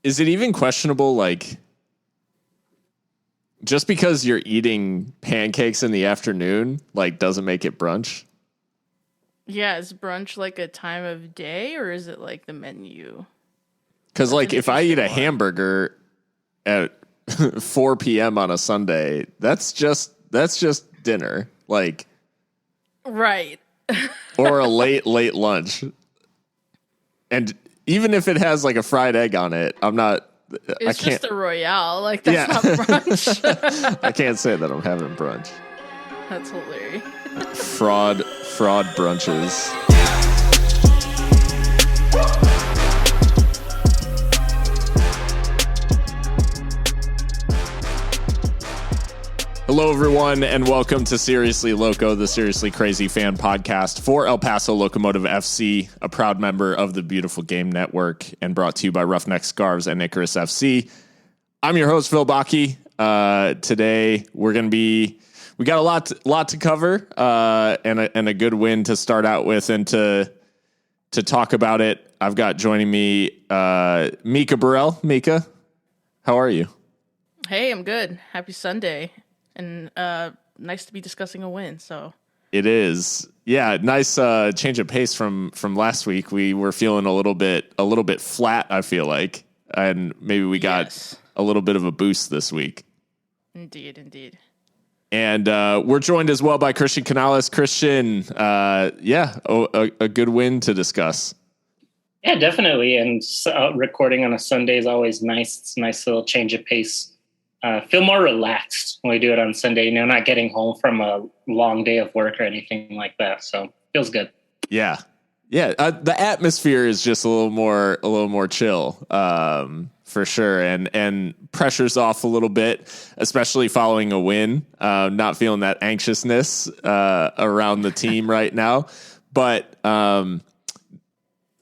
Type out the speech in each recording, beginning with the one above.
is it even questionable, like, just because you're eating pancakes in the afternoon, like, doesn't make it brunch? Yeah, is brunch like a time of day or is it like the menu? Because, That's an like, if I eat a interesting one. hamburger at 4 p.m. on a Sunday, that's just dinner, like, Right. or a late lunch. And even if it has like a fried egg on it, I It's can't. just a Royale. Like, that's Yeah. not brunch. I can't say that I'm having brunch. That's hilarious. Fraud brunches. Hello, everyone, and welcome to Seriously Loco, the Seriously Crazy fan podcast for El Paso Locomotive FC, a proud member of the Beautiful Game Network, and brought to you by Roughneck Scarves and Icarus FC. I'm your host, Phil Bakke. Today, we got a lot to cover, and a good win to start out with, and to talk about it. I've got joining me Mikka Burrell. Mikka, how are you? Hey, I'm good. Happy Sunday. And nice to be discussing a win. So it is, yeah, nice change of pace from last week. We were feeling a little bit flat, I feel like, and maybe we got a little bit of a boost this week. Indeed. And we're joined as well by Christian Canales. Christian, a good win to discuss. Yeah, definitely. And recording on a Sunday is always nice. It's a nice little change of pace. Feel more relaxed when we do it on Sunday, not getting home from a long day of work or anything like that. So feels good. Yeah. The atmosphere is just a little more chill, for sure. And pressure's off a little bit, especially following a win. Not feeling that anxiousness, around the team right now, but,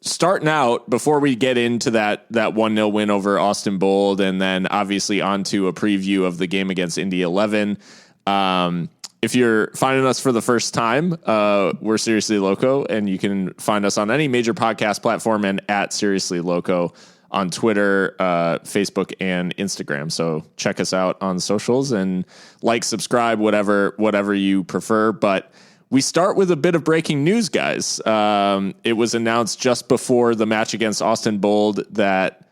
starting out, before we get into that 1-0 win over Austin Bold, and then obviously onto a preview of the game against Indy 11. If you're finding us for the first time, we're Seriously Loco, and you can find us on any major podcast platform and at Seriously Loco on Twitter, Facebook, and Instagram. So check us out on socials and subscribe, whatever you prefer. But we start with a bit of breaking news, guys. It was announced just before the match against Austin Bold that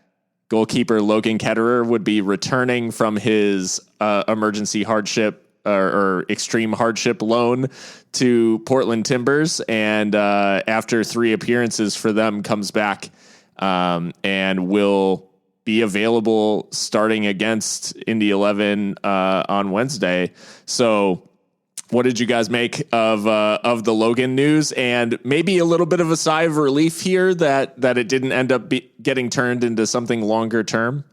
goalkeeper Logan Ketterer would be returning from his emergency hardship or extreme hardship loan to Portland Timbers. And after 3 appearances for them, comes back and will be available starting against Indy 11 on Wednesday. So what did you guys make of the Logan news, and maybe a little bit of a sigh of relief here that it didn't end up getting turned into something longer term?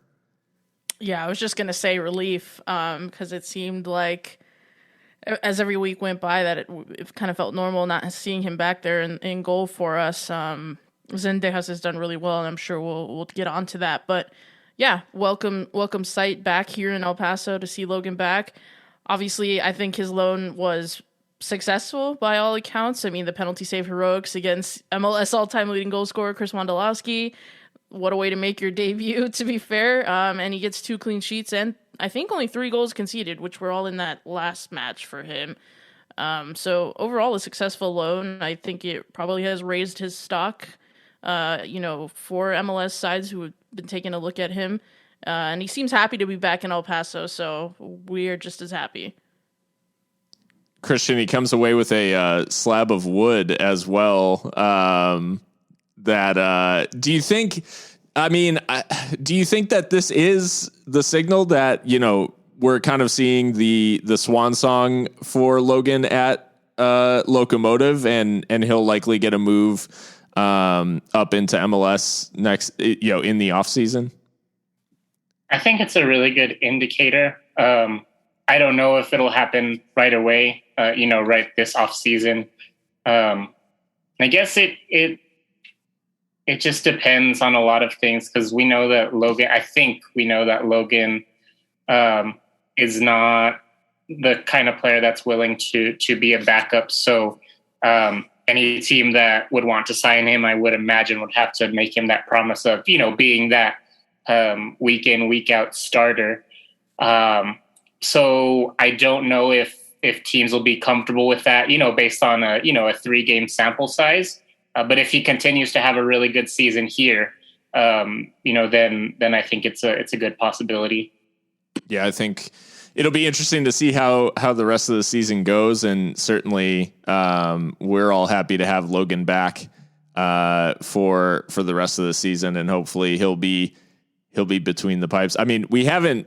yeah, I was just gonna say relief, because it seemed like as every week went by that it kind of felt normal not seeing him back there in goal for us. Zendejas has done really well, and I'm sure we'll get onto that. But yeah, welcome sight back here in El Paso to see Logan back. Obviously, I think his loan was successful by all accounts. I mean, the penalty save heroics against MLS all-time leading goal scorer Chris Wondolowski. What a way to make your debut, to be fair. And he gets 2 clean sheets and I think only 3 goals conceded, which were all in that last match for him. So overall, a successful loan. I think it probably has raised his stock, for MLS sides who have been taking a look at him. And he seems happy to be back in El Paso, so we're just as happy. Christian, he comes away with a slab of wood as well. Do you think that this is the signal that, we're kind of seeing the swan song for Logan at Locomotive, and he'll likely get a move up into MLS next, in the off season? I think it's a really good indicator. I don't know if it'll happen right away, right this off season. I guess it just depends on a lot of things, because we know that Logan is not the kind of player that's willing to be a backup. So any team that would want to sign him, I would imagine, would have to make him that promise of, being that week in, week out starter. So I don't know if teams will be comfortable with that, based on a 3-game sample size. But if he continues to have a really good season here, then I think it's a good possibility. Yeah, I think it'll be interesting to see how the rest of the season goes, and certainly we're all happy to have Logan back for the rest of the season, and hopefully he'll be between the pipes. I mean, we haven't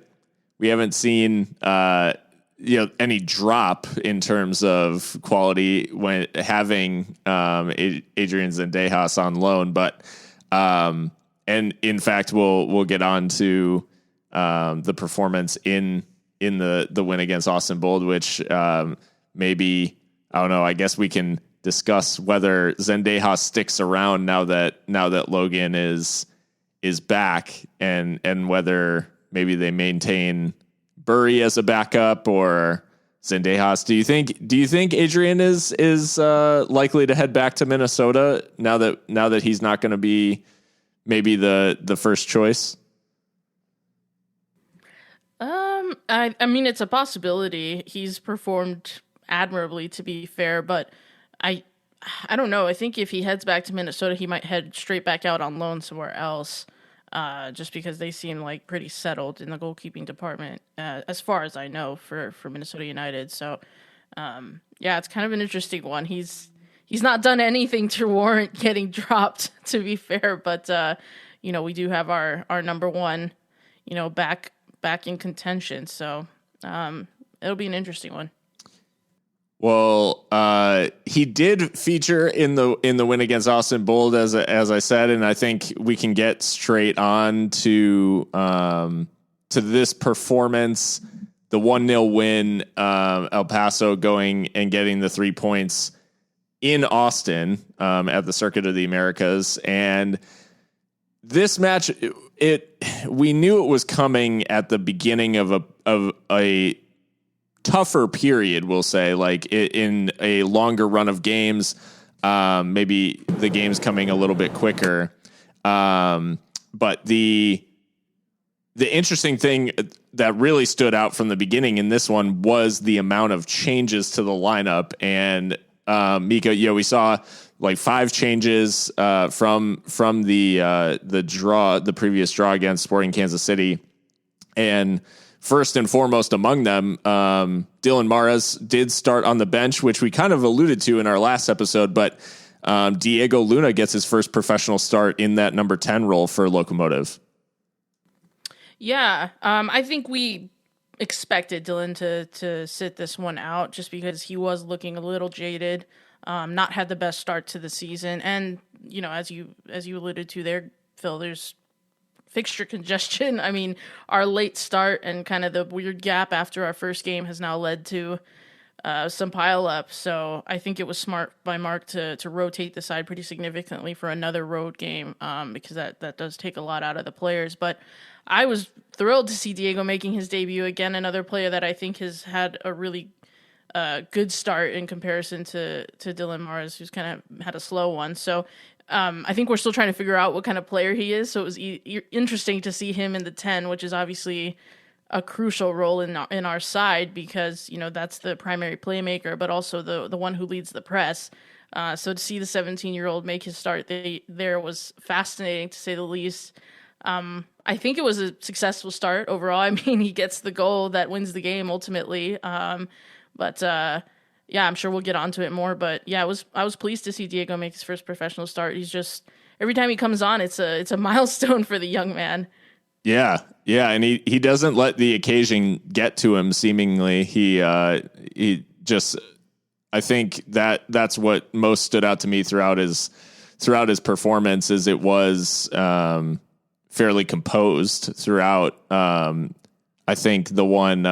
seen any drop in terms of quality when having Adrian Zendejas on loan, but and in fact we'll get on to the performance in the win against Austin Bold, which maybe, I don't know, I guess we can discuss whether Zendejas sticks around now that Logan is back, and whether maybe they maintain Burry as a backup or Zendejas. Do you think Adrian is likely to head back to Minnesota now that he's not going to be maybe the first choice? I mean, it's a possibility. He's performed admirably, to be fair, but I don't know. I think if he heads back to Minnesota, he might head straight back out on loan somewhere else, just because they seem like pretty settled in the goalkeeping department, as far as I know, for Minnesota United. So, yeah, it's kind of an interesting one. He's not done anything to warrant getting dropped, to be fair, but we do have our number one, back in contention. So it'll be an interesting one. Well, he did feature in the win against Austin Bold, as I said, and I think we can get straight on to this performance, the 1-0 win, El Paso going and getting the 3 points in Austin at the Circuit of the Americas. And this match, we knew it was coming at the beginning of a tougher period, we'll say, like in a longer run of games, maybe the game's coming a little bit quicker. But the interesting thing that really stood out from the beginning in this one was the amount of changes to the lineup. And Mikka, we saw like 5 changes from the previous draw against Sporting Kansas City. And first and foremost among them, Dylan Mares did start on the bench, which we kind of alluded to in our last episode, but Diego Luna gets his first professional start in that number 10 role for Locomotive. Yeah, I think we expected Dylan to sit this one out just because he was looking a little jaded, not had the best start to the season. And, as you alluded to there, Phil, there's fixture congestion. I mean, our late start and kind of the weird gap after our first game has now led to some pile up. So I think it was smart by Mark to rotate the side pretty significantly for another road game, because that does take a lot out of the players. But I was thrilled to see Diego making his debut again, another player that I think has had a really good start in comparison to Dylan Mares, who's kind of had a slow one. So I think we're still trying to figure out what kind of player he is. So it was interesting to see him in the 10, which is obviously a crucial role in our side because, that's the primary playmaker, but also the one who leads the press. So to see the 17-year-old make his start there was fascinating, to say the least. I think it was a successful start overall. I mean, he gets the goal that wins the game ultimately. Yeah, I'm sure we'll get onto it more, but yeah, I was pleased to see Diego make his first professional start. He's just, every time he comes on, it's a milestone for the young man. Yeah, and he doesn't let the occasion get to him. Seemingly, he just, I think that's what most stood out to me throughout his performance. Is it was fairly composed throughout. I think the one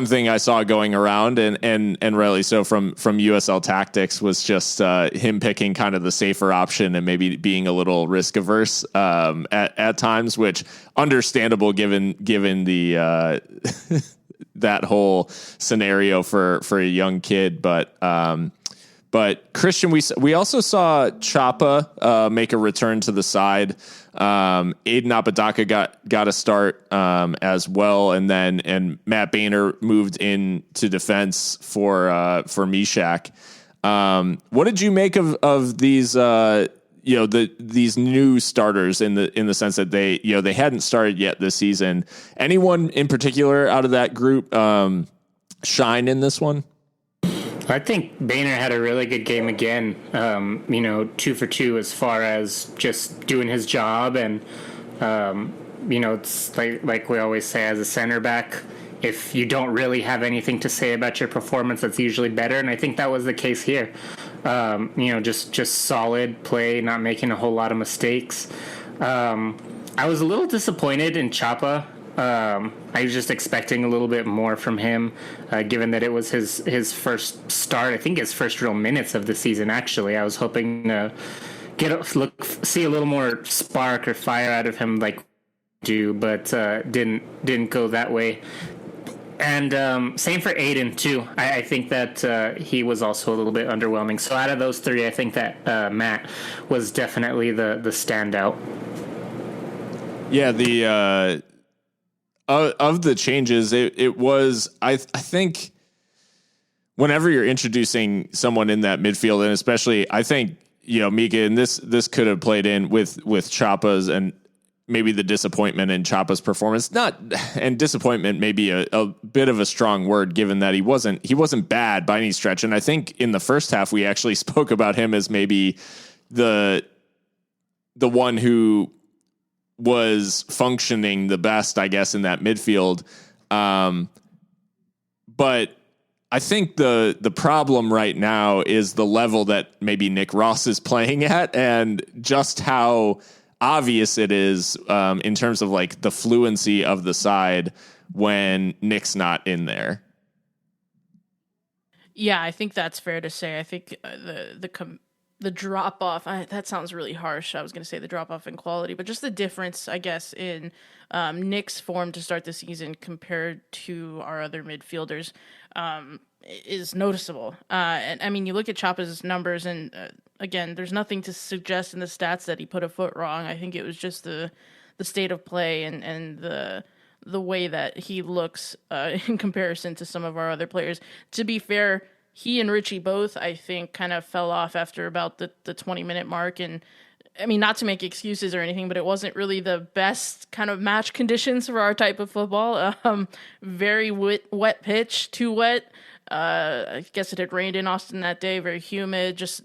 thing I saw going around and really so from USL Tactics was just him picking kind of the safer option and maybe being a little risk averse at times, which understandable given the that whole scenario for a young kid. But But Christian, we also saw Chapa make a return to the side. Aiden Apodaca got a start as well, and Matt Boehner moved into defense for Mishak. What did you make of these? These new starters in the sense that they hadn't started yet this season. Anyone in particular out of that group shine in this one? I think Boehner had a really good game again. 2 for 2 as far as just doing his job, and it's like we always say as a center back, if you don't really have anything to say about your performance, that's usually better. And I think that was the case here. Just solid play, not making a whole lot of mistakes. I was a little disappointed in Chapa. I was just expecting a little bit more from him, given that it was his first start. I think his first real minutes of the season. Actually, I was hoping to see a little more spark or fire out of him, but didn't go that way. And same for Aiden too. I think that he was also a little bit underwhelming. So out of those three, I think that Matt was definitely the standout. Yeah, the of the changes, it was I think whenever you're introducing someone in that midfield, and especially I think Mikka, and this could have played in with Chapa's and maybe the disappointment in Chapa's performance. And disappointment may be a bit of a strong word, given that he wasn't bad by any stretch. And I think in the first half we actually spoke about him as maybe the one who was functioning the best, I guess, in that midfield. But I think the problem right now is the level that maybe Nick Ross is playing at, and just how obvious it is in terms of like the fluency of the side when Nick's not in there. Yeah, I think that's fair to say. I think the drop off, that sounds really harsh. I was going to say the drop off in quality, but just the difference, I guess, in Nick's form to start the season compared to our other midfielders is noticeable. And I mean, you look at Chapa's numbers, and again, there's nothing to suggest in the stats that he put a foot wrong. I think it was just the state of play and the way that he looks in comparison to some of our other players. To be fair, he and Richie both, I think, kind of fell off after about the 20-minute mark. And I mean, not to make excuses or anything, but it wasn't really the best kind of match conditions for our type of football. Very wet pitch, too wet. I guess it had rained in Austin that day, very humid, just,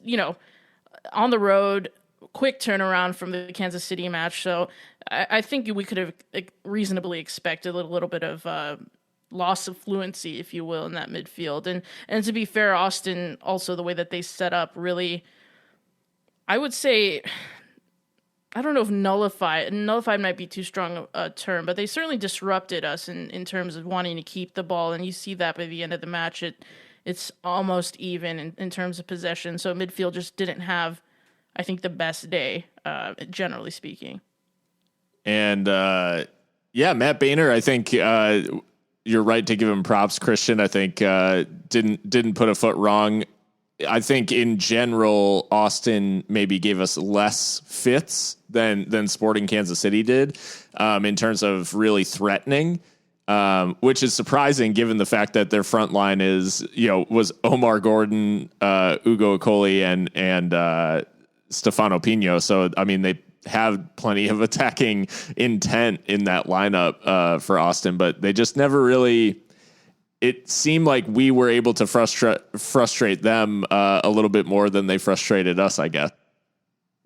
on the road, quick turnaround from the Kansas City match. So I think we could have reasonably expected a little bit of loss of fluency, if you will, in that midfield. And to be fair, Austin, also the way that they set up really, I would say, I don't know if nullified might be too strong a term, but they certainly disrupted us in terms of wanting to keep the ball. And you see that by the end of the match, it's almost even in terms of possession. So midfield just didn't have, I think, the best day, generally speaking. And Matt Boehner, I think you're right to give him props. Christian, I think didn't put a foot wrong. I think in general, Austin maybe gave us less fits than Sporting Kansas City did in terms of really threatening, which is surprising given the fact that their front line was Omar Gordon, Ugo Acoli, and Stefano Pino. So, I mean, they have plenty of attacking intent in that lineup for Austin, but they just never really. It seemed like we were able to frustrate them a little bit more than they frustrated us, I guess.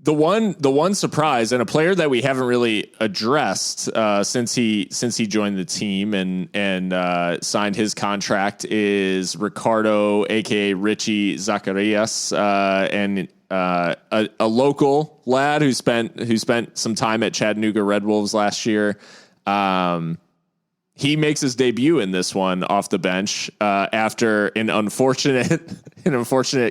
The one surprise, and a player that we haven't really addressed since he joined the team and signed his contract, is Ricardo, aka Richie Zacharias, and a local lad who spent some time at Chattanooga Red Wolves last year. He makes his debut in this one off the bench after an unfortunate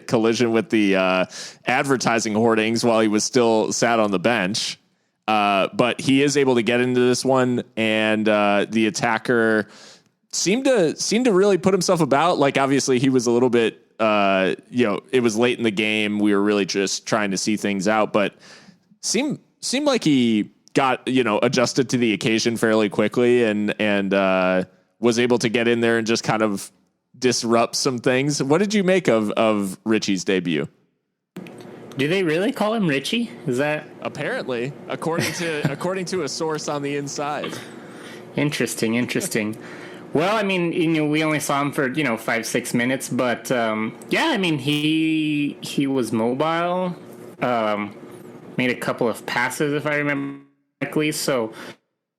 collision with the advertising hoardings while he was still sat on the bench. But he is able to get into this one, and the attacker seemed to really put himself about. Like, obviously he was a little bit it was late in the game. We were really just trying to see things out, but seemed like he got, adjusted to the occasion fairly quickly and was able to get in there and just kind of disrupt some things. What did you make of Richie's debut? Do they really call him Richie? Is that apparently according to a source on the inside? Interesting. Well, I mean, we only saw him for 5-6 minutes, but he was mobile. Made a couple of passes, if I remember correctly. So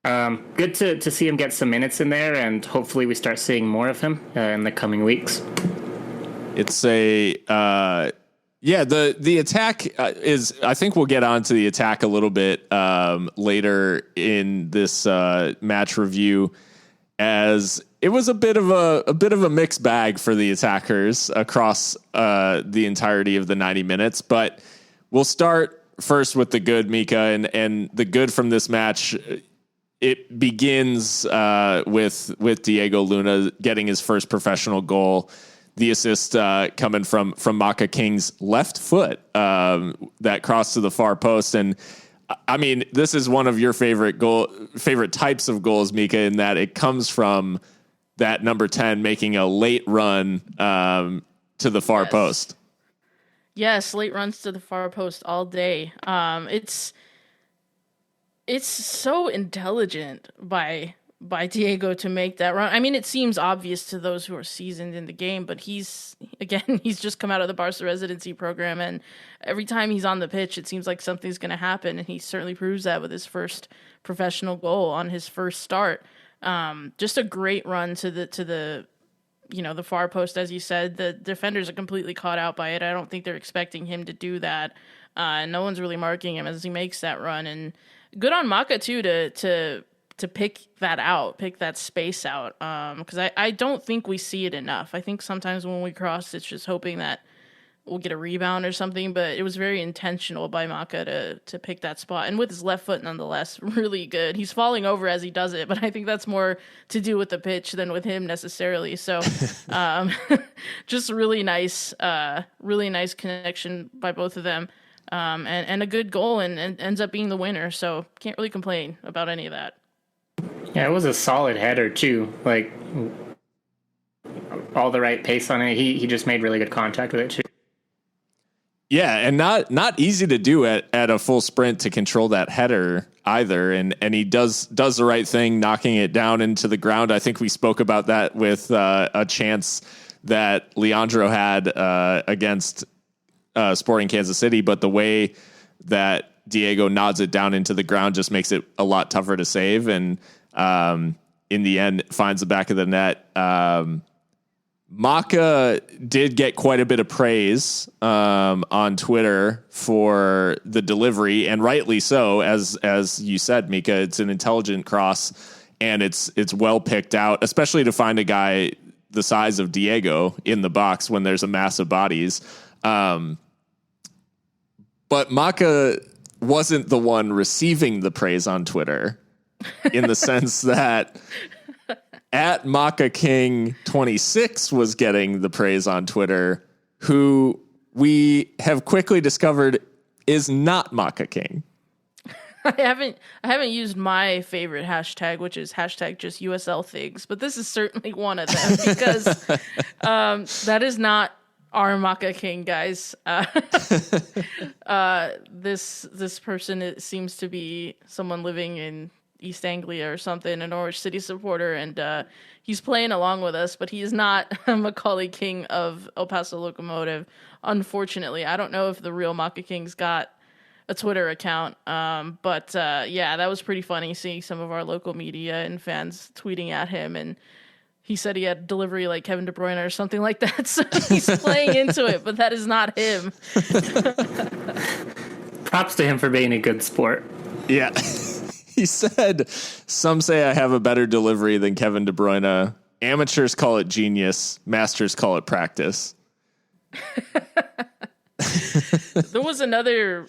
good to see him get some minutes in there, and hopefully we start seeing more of him in the coming weeks. It's the attack is, I think we'll get on to the attack a little bit later in this match review, as it was a bit of a mixed bag for the attackers across the entirety of the 90 minutes. But we'll start first with the good, Mikka, and the good from this match. It begins with Diego Luna getting his first professional goal. The assist coming from Maka King's left foot that crossed to the far post. And I mean, this is one of your favorite types of goals, Mikka, in that it comes from that number 10 making a late run to the far post. Yes, late runs to the far post all day. It's so intelligent by Diego to make that run. I mean, it seems obvious to those who are seasoned in the game, but he's just come out of the Barca residency program, and every time he's on the pitch, it seems like something's going to happen, and he certainly proves that with his first professional goal on his first start. Just a great run to the the far post, as you said. The defenders are completely caught out by it. I don't think they're expecting him to do that. No one's really marking him as he makes that run, and good on Maka too to pick that space out. Because I don't think we see it enough. I think sometimes when we cross, it's just hoping that we'll get a rebound or something, but it was very intentional by Maka to pick that spot. And with his left foot, nonetheless, really good. He's falling over as he does it, but I think that's more to do with the pitch than with him necessarily. So just really nice connection by both of them. And a good goal and ends up being the winner. So can't really complain about any of that. Yeah, it was a solid header too. Like all the right pace on it. He just made really good contact with it too. Yeah, and not easy to do at a full sprint to control that header either. And he does the right thing, knocking it down into the ground. I think we spoke about that with a chance that Leandro had against Sporting Kansas City, but the way that Diego nods it down into the ground just makes it a lot tougher to save, and in the end finds the back of the net. Maka did get quite a bit of praise on Twitter for the delivery, and rightly so. As you said, Mikka, it's an intelligent cross, and it's well picked out, especially to find a guy the size of Diego in the box when there's a mass of bodies. But Maka wasn't the one receiving the praise on Twitter, in the sense that at Maka King 26 was getting the praise on Twitter, who we have quickly discovered is not Maka King. I haven't used my favorite hashtag, which is hashtag just USL things, but this is certainly one of them, because that is not our Maka King, guys. This person, it seems to be someone living in East Anglia or something, a Norwich City supporter, and he's playing along with us, but he is not Macaulay King of El Paso Locomotive. Unfortunately, I don't know if the real Maka King's got a Twitter account, but that was pretty funny seeing some of our local media and fans tweeting at him, and he said he had delivery like Kevin De Bruyne or something like that, so he's playing into it, but that is not him. Props to him for being a good sport. Yeah. He said, "Some say I have a better delivery than Kevin De Bruyne. Amateurs call it genius. Masters call it practice." There was another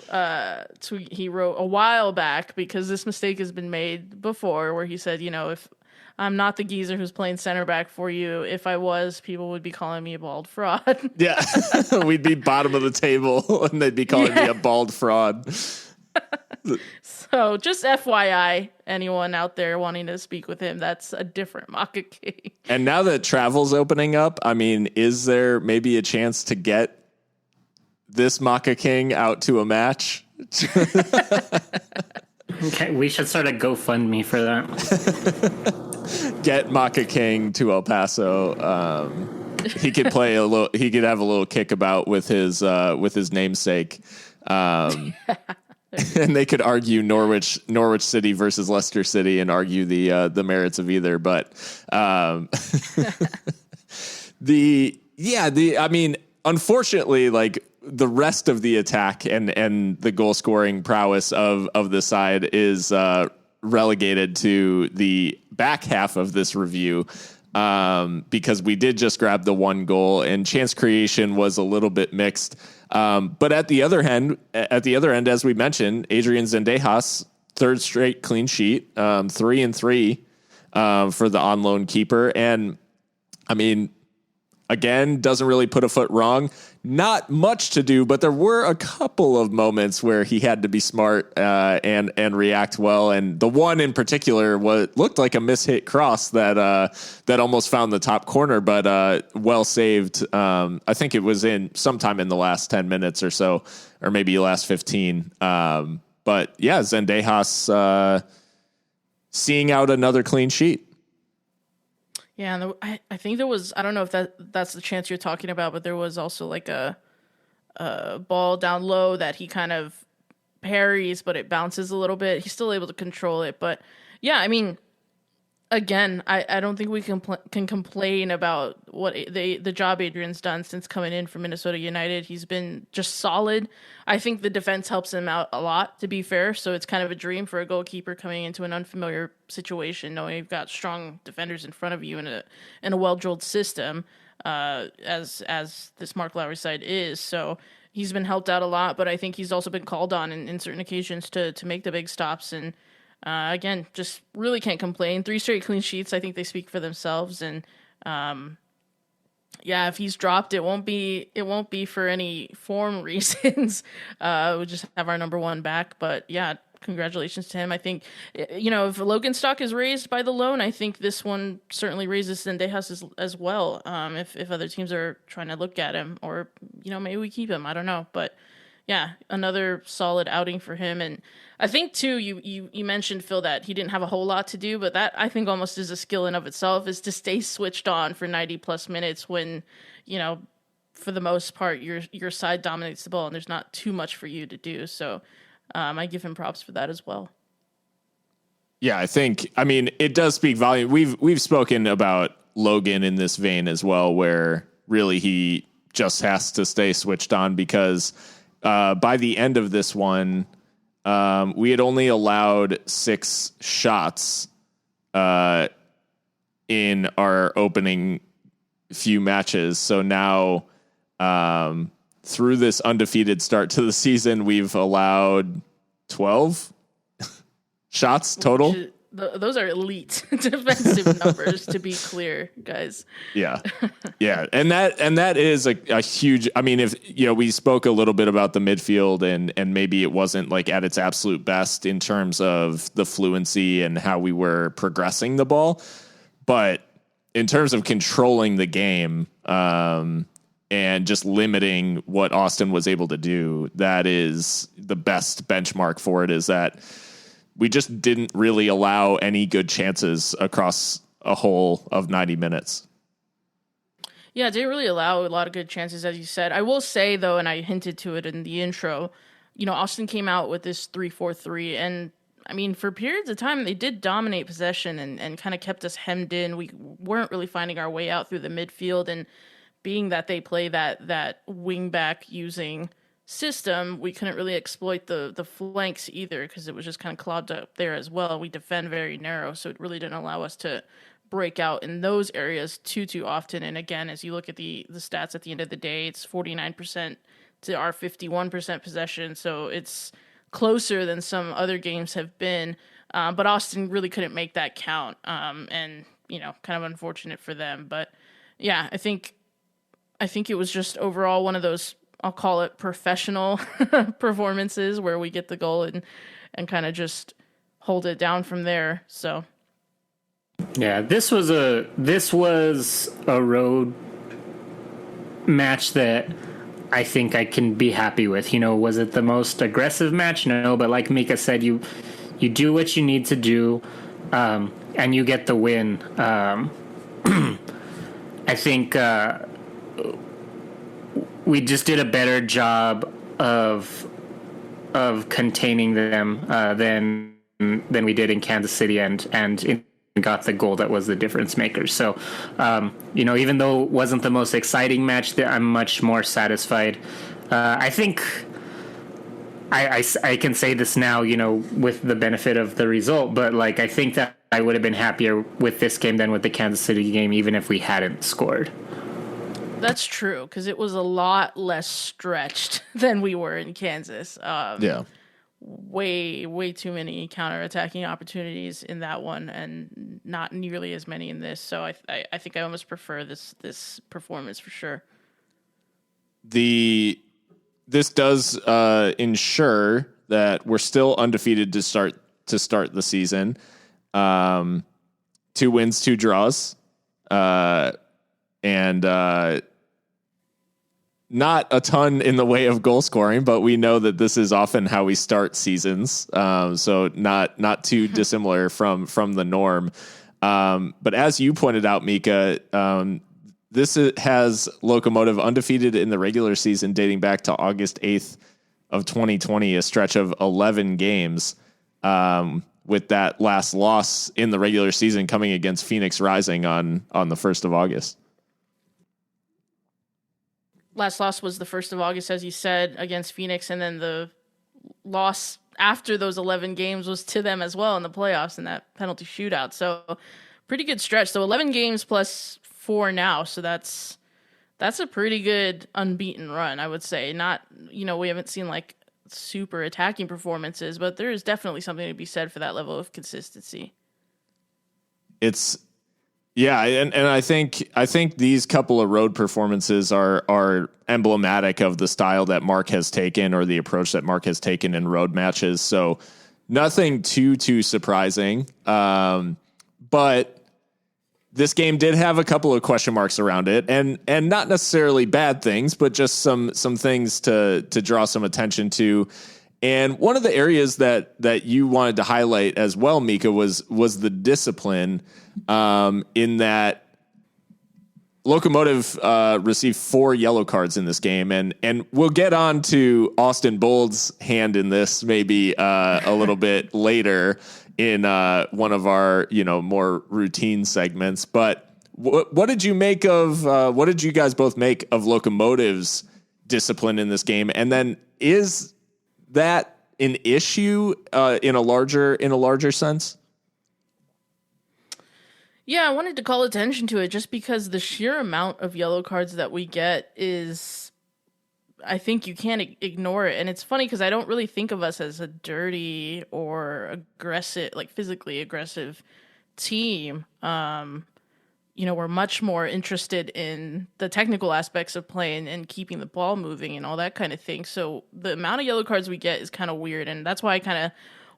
tweet he wrote a while back, because this mistake has been made before, where he said, if I'm not the geezer who's playing center back for you. If I was, people would be calling me a bald fraud. Yeah, we'd be bottom of the table, and they'd be calling me a bald fraud. So just FYI, anyone out there wanting to speak with him, that's a different Maka King. And now that travel's opening up, I mean, is there maybe a chance to get this Maka King out to a match? Okay, we should start a GoFundMe for that. Get Maka King to El Paso. He could play a little. He could have a little kickabout with his namesake, and they could argue Norwich City versus Leicester City and argue the merits of either. But I mean, unfortunately, like, the rest of the attack and the goal scoring prowess of the side is relegated to the back half of this review, because we did just grab the one goal and chance creation was a little bit mixed. But at the other end, as we mentioned, Adrian Zendejas, third straight clean sheet, 3-3 for the on loan keeper. And I mean, again, doesn't really put a foot wrong. Not much to do, but there were a couple of moments where he had to be smart and react well. And the one in particular looked like a mishit cross that almost found the top corner, but well saved. I think it was in sometime in the last 10 minutes or so, or maybe last 15. But yeah, Zendejas seeing out another clean sheet. Yeah, and I think there was, I don't know if that's the chance you're talking about, but there was also like a ball down low that he kind of parries, but it bounces a little bit. He's still able to control it. But yeah, I mean, again, I don't think we can complain about what the job Adrian's done since coming in from Minnesota United. He's been just solid. I think the defense helps him out a lot, to be fair. So it's kind of a dream for a goalkeeper coming into an unfamiliar situation, knowing you've got strong defenders in front of you in a well-drilled system, as this Mark Lowry side is. So he's been helped out a lot, but I think he's also been called on in certain occasions to make the big stops. And again, just really can't complain. 3 straight clean sheets, I think they speak for themselves. And yeah, if he's dropped, it won't be for any form reasons. We'll just have our number one back. But yeah, congratulations to him. I think, if Logan stock is raised by the loan, I think this one certainly raises Zendejas as well. If other teams are trying to look at him, or maybe we keep him. I don't know, but yeah, another solid outing for him. And I think too, you mentioned, Phil, that he didn't have a whole lot to do, but that I think almost is a skill in of itself, is to stay switched on for 90 plus minutes when, for the most part, your side dominates the ball and there's not too much for you to do. So I give him props for that as well. Yeah, I mean, it does speak volume. We've spoken about Logan in this vein as well, where really he just has to stay switched on, because by the end of this one, we had only allowed 6 shots in our opening few matches. So now, through this undefeated start to the season, we've allowed 12 shots total. Those are elite defensive numbers, to be clear, guys. Yeah. Yeah. And that is a huge, I mean, if, we spoke a little bit about the midfield and maybe it wasn't like at its absolute best in terms of the fluency and how we were progressing the ball, but in terms of controlling the game, and just limiting what Austin was able to do, that is the best benchmark for it, is that we just didn't really allow any good chances across a whole of 90 minutes. Yeah, didn't really allow a lot of good chances, as you said. I will say, though, and I hinted to it in the intro, Austin came out with this 3-4-3, and I mean, for periods of time, they did dominate possession and kind of kept us hemmed in. We weren't really finding our way out through the midfield, and being that they play that wing back using system, we couldn't really exploit the flanks either, because it was just kind of clogged up there as well. We defend very narrow, so it really didn't allow us to break out in those areas too often. And again, as you look at the stats at the end of the day, it's 49% to our 51% possession, so it's closer than some other games have been. But Austin really couldn't make that count. And, kind of unfortunate for them. But yeah, I think it was just overall one of those, I'll call it professional performances where we get the goal and kind of just hold it down from there. So yeah, this was a road match that I think I can be happy with. Was it the most aggressive match? No, but like Mikka said, you do what you need to do, and you get the win. I think we just did a better job of containing them than we did in Kansas City, and got the goal that was the difference maker. So, even though it wasn't the most exciting match, I'm much more satisfied. I think I can say this now, with the benefit of the result, but I think that I would have been happier with this game than with the Kansas City game, even if we hadn't scored. That's true, because it was a lot less stretched than we were in Kansas. Yeah. Way too many counterattacking opportunities in that one, and not nearly as many in this. So I think I almost prefer this performance for sure. This does ensure that we're still undefeated to start the season. 2 wins, 2 draws, and not a ton in the way of goal scoring, but we know that this is often how we start seasons. So not too dissimilar from the norm. But as you pointed out, Mikka, this has Locomotive undefeated in the regular season dating back to August 8th of 2020, a stretch of 11 games, with that last loss in the regular season coming against Phoenix Rising on the 1st of August. Last loss was the 1st of August, as you said, against Phoenix, and then the loss after those 11 games was to them as well in the playoffs in that penalty shootout. So pretty good stretch. So 11 games plus 4 now. So that's a pretty good unbeaten run, I would say. Not, we haven't seen super attacking performances, but there is definitely something to be said for that level of consistency. Yeah, and I think these couple of road performances are emblematic of the style that Mark has taken, or the approach that Mark has taken in road matches. So nothing too surprising. But this game did have a couple of question marks around it, and not necessarily bad things, but just some things to draw some attention to. And one of the areas that you wanted to highlight as well, Mikka, was the discipline, in that Locomotive received 4 yellow cards in this game, and we'll get on to Austin Bold's hand in this maybe a little bit later in one of our more routine segments. But what did you make of what did you guys both make of Locomotive's discipline in this game? And then is that an issue in a larger sense? Yeah, I wanted to call attention to it just because the sheer amount of yellow cards that we get is, I think you can't ignore it. And it's funny because I don't really think of us as a dirty or aggressive, physically aggressive team. We're much more interested in the technical aspects of playing and keeping the ball moving and all that kind of thing. So the amount of yellow cards we get is kind of weird. And that's why I kind of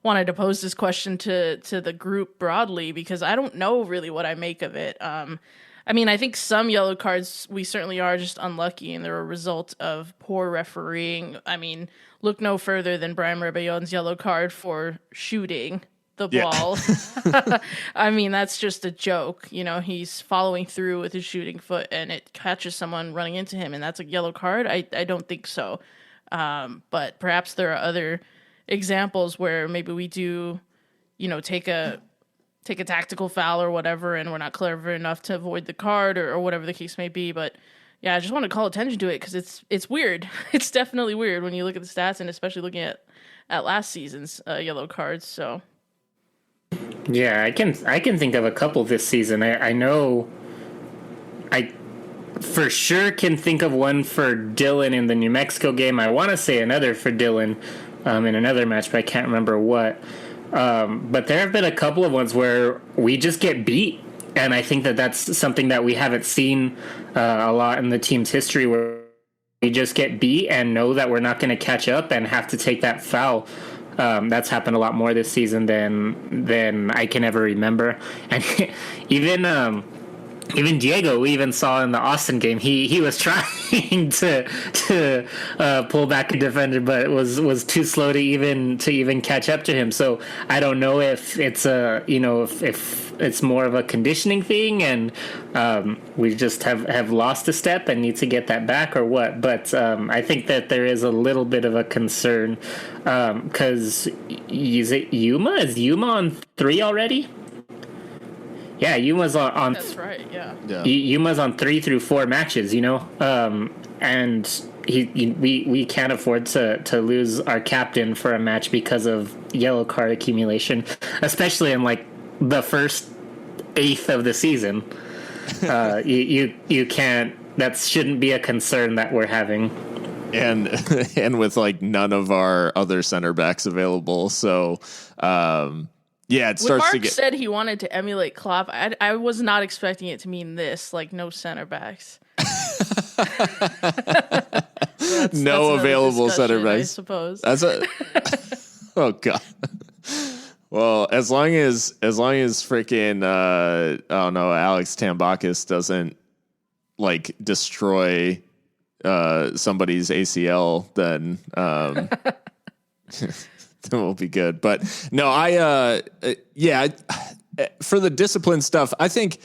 wanted to pose this question to the group broadly, because I don't know really what I make of it. I think some yellow cards, we certainly are just unlucky, and they're a result of poor refereeing. Look no further than Brian Rebellon's yellow card for shooting the ball. That's just a joke. He's following through with his shooting foot, and it catches someone running into him, and that's a yellow card? I don't think so. But perhaps there are other examples where maybe we do, take a tactical foul or whatever, and we're not clever enough to avoid the card or whatever the case may be. But yeah, I just want to call attention to it because it's weird. It's definitely weird when you look at the stats, and especially looking at last season's yellow cards. So yeah, I can think of a couple this season. I know I for sure can think of one for Dylan in the New Mexico game. I want to say another for Dylan in another match, but I can't remember what. But there have been a couple of ones where we just get beat. And I think that that's something that we haven't seen a lot in the team's history, where we just get beat and know that we're not going to catch up and have to take that foul. That's happened a lot more this season than I can ever remember. And even Diego, we even saw in the Austin game, he was trying to pull back a defender, but was too slow to even catch up to him. So I don't know if it's if it's more of a conditioning thing, and we just have lost a step and need to get that back, or what. But I think that there is a little bit of a concern because is it Yuma? Is Yuma on 3 already? Yeah, Yuma's on. That's right. Yeah. Yuma's on 3 through 4 matches. And we can't afford to lose our captain for a match because of yellow card accumulation, especially in like the first 1/8 of the season. You can't. That shouldn't be a concern that we're having. And with like none of our other center backs available, so. Yeah, it starts when Mark to get. said he wanted to emulate Klopp, I was not expecting it to mean this, like no center backs. No available center backs. I suppose. That's oh god. Well, as long as freaking Alex Tambakis doesn't like destroy somebody's ACL, then then we'll be good. But no, for the discipline stuff, I think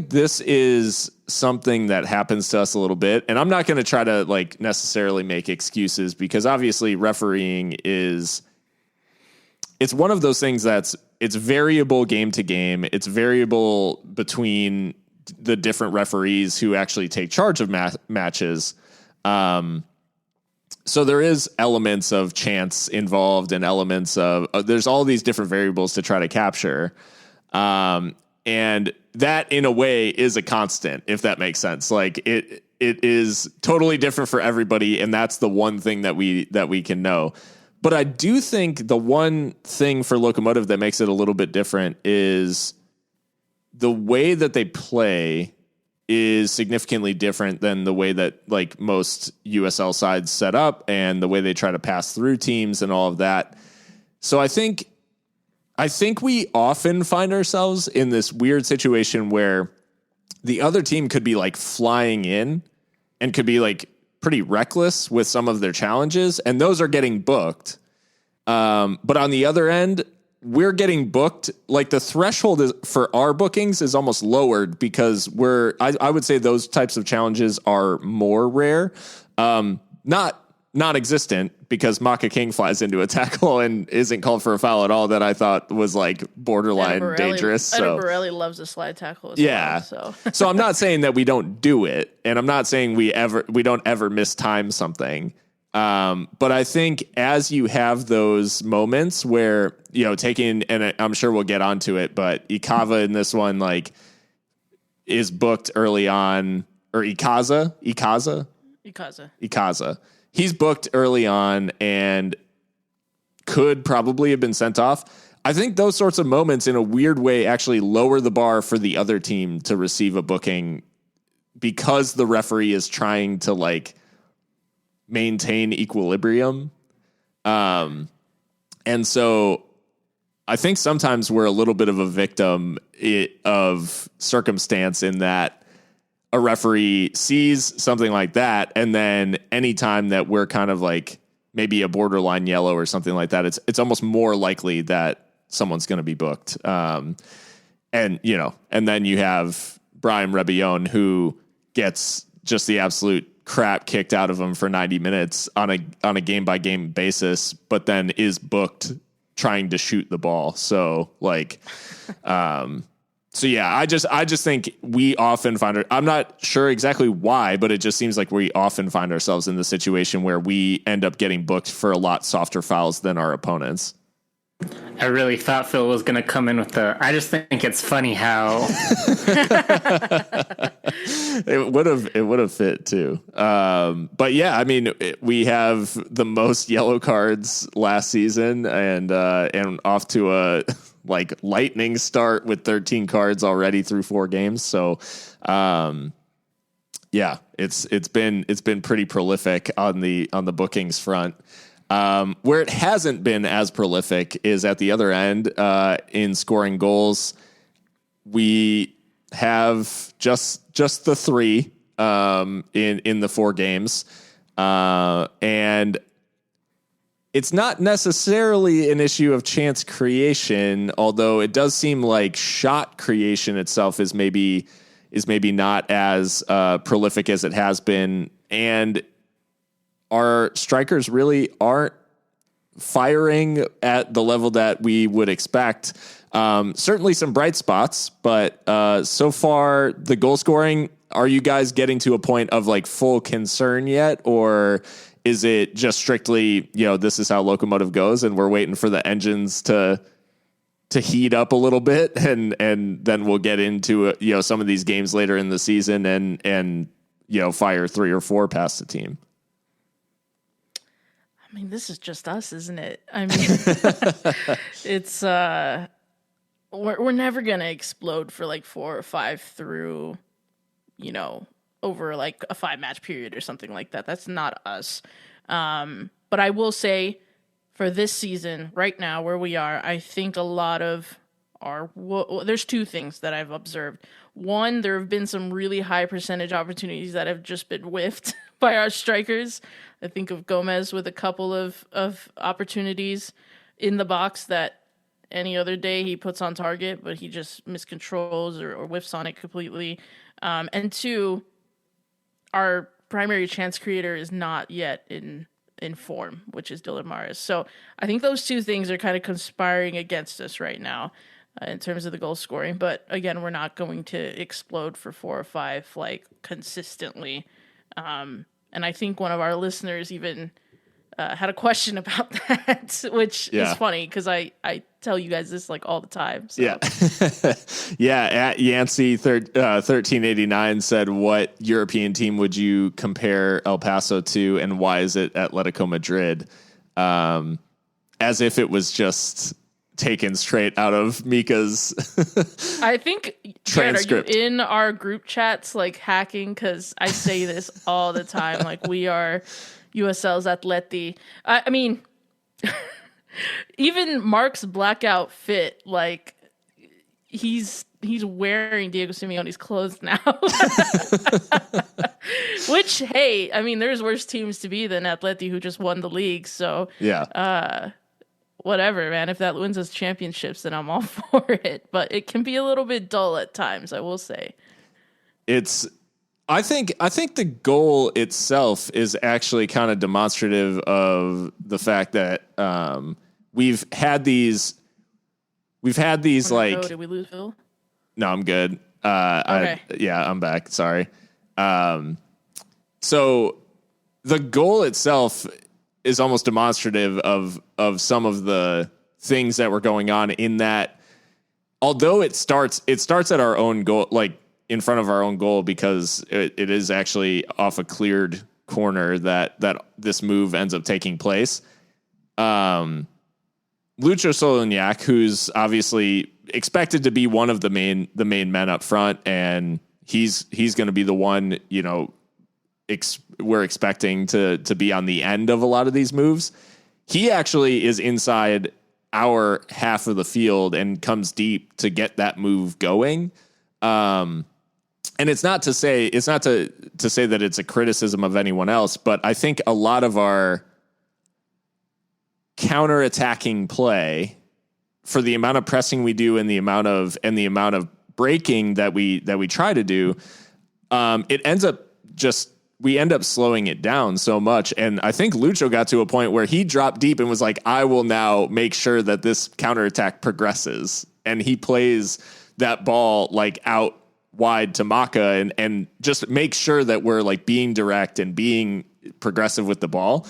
this is something that happens to us a little bit, and I'm not going to try to like necessarily make excuses, because obviously refereeing it's one of those things it's variable game to game. It's variable between the different referees who actually take charge of matches. So there is elements of chance involved, and elements of there's all these different variables to try to capture. And that in a way is a constant, if that makes sense. Like it is totally different for everybody. And that's the one thing that we can know. But I do think the one thing for Locomotive that makes it a little bit different is the way that they play is significantly different than the way that like most USL sides set up, and the way they try to pass through teams and all of that. So I think we often find ourselves in this weird situation where the other team could be like flying in and could be like pretty reckless with some of their challenges, and those are getting booked. But on the other end, we're getting booked. Like the threshold for our bookings is almost lowered, because I would say those types of challenges are more rare. Not non-existent, because Maka King flies into a tackle and isn't called for a foul at all, that I thought was like borderline dangerous. So Borelli loves a slide tackle as well. So I'm not saying that we don't do it, and I'm not saying we don't ever mistime something. But I think as you have those moments where, taking, and I'm sure we'll get onto it, but Ikaza in this one, like, is booked early on, or Ikaza. He's booked early on and could probably have been sent off. I think those sorts of moments in a weird way actually lower the bar for the other team to receive a booking, because the referee is trying to like maintain equilibrium. And so I think sometimes we're a little bit of a victim of circumstance, in that a referee sees something like that, and then anytime that we're kind of like maybe a borderline yellow or something like that, it's almost more likely that someone's going to be booked. And then you have Brian Rebillon, who gets just the absolute crap kicked out of him for 90 minutes on a game by game basis, but then is booked trying to shoot the ball. So like, so yeah, I just think we often I'm not sure exactly why, but it just seems like we often find ourselves in the situation where we end up getting booked for a lot softer fouls than our opponents. I really thought Phil was going to come in with I just think it's funny how it would have fit too. But yeah, I mean, we have the most yellow cards last season, and off to a like lightning start with 13 cards already through 4 games. So, yeah, it's been pretty prolific on the bookings front. Where it hasn't been as prolific is at the other end, in scoring goals. We have just the 3, in the 4 games. And it's not necessarily an issue of chance creation, although it does seem like shot creation itself is maybe not as, prolific as it has been. And our strikers really aren't firing at the level that we would expect. Certainly some bright spots, but so far the goal scoring, are you guys getting to a point of like full concern yet? Or is it just strictly, this is how Locomotive goes and we're waiting for the engines to heat up a little bit and then we'll get into, some of these games later in the season and fire 3 or 4 past the team? I mean, this is just us, isn't it? I mean, it's we're never gonna explode for like 4 or 5 through, over like a 5-match period or something like that. That's not us. But I will say, for this season, right now where we are, I think a lot of there's 2 things that I've observed. One, there have been some really high percentage opportunities that have just been whiffed by our strikers. I think of Gomez with a couple of opportunities in the box that any other day he puts on target, but he just miscontrols or whiffs on it completely. And 2, our primary chance creator is not yet in form, which is Dylan Mares. So I think those 2 things are kind of conspiring against us right now in terms of the goal scoring. But again, we're not going to explode for 4 or 5 like consistently. And I think one of our listeners even had a question about that, which is funny because I tell you guys this like all the time. So. Yeah. Yeah. At Yancey 1389 said, what European team would you compare El Paso to and why is it Atletico Madrid? As if it was just taken straight out of Mikka's I think, transcript. Jared, are you in our group chats like hacking? Because I say this all the time. Like, we are USL's Atleti. I mean, even Mark's blackout fit, like, he's wearing Diego Simeone's clothes now. Which, hey, I mean, there's worse teams to be than Atleti, who just won the league. So yeah. Whatever, man. If that wins us championships, then I'm all for it. But it can be a little bit dull at times, I will say. I think the goal itself is actually kind of demonstrative of the fact that we've had these like. Did we lose Phil? No, I'm good. Okay. I'm back. Sorry. So the goal itself is almost demonstrative of some of the things that were going on in that, although it starts at our own goal, like in front of our own goal, because it is actually off a cleared corner that this move ends up taking place. Lucho Soloniak, who's obviously expected to be one of the main men up front, and he's going to be the one, we're expecting to be on the end of a lot of these moves. He actually is inside our half of the field and comes deep to get that move going. And it's not to say that it's a criticism of anyone else, but I think a lot of our counterattacking play, for the amount of pressing we do and the amount of breaking that we try to do, we end up slowing it down so much. And I think Lucho got to a point where he dropped deep and was like, I will now make sure that this counterattack progresses. And he plays that ball like out wide to Mikka and just make sure that we're like being direct and being progressive with the ball,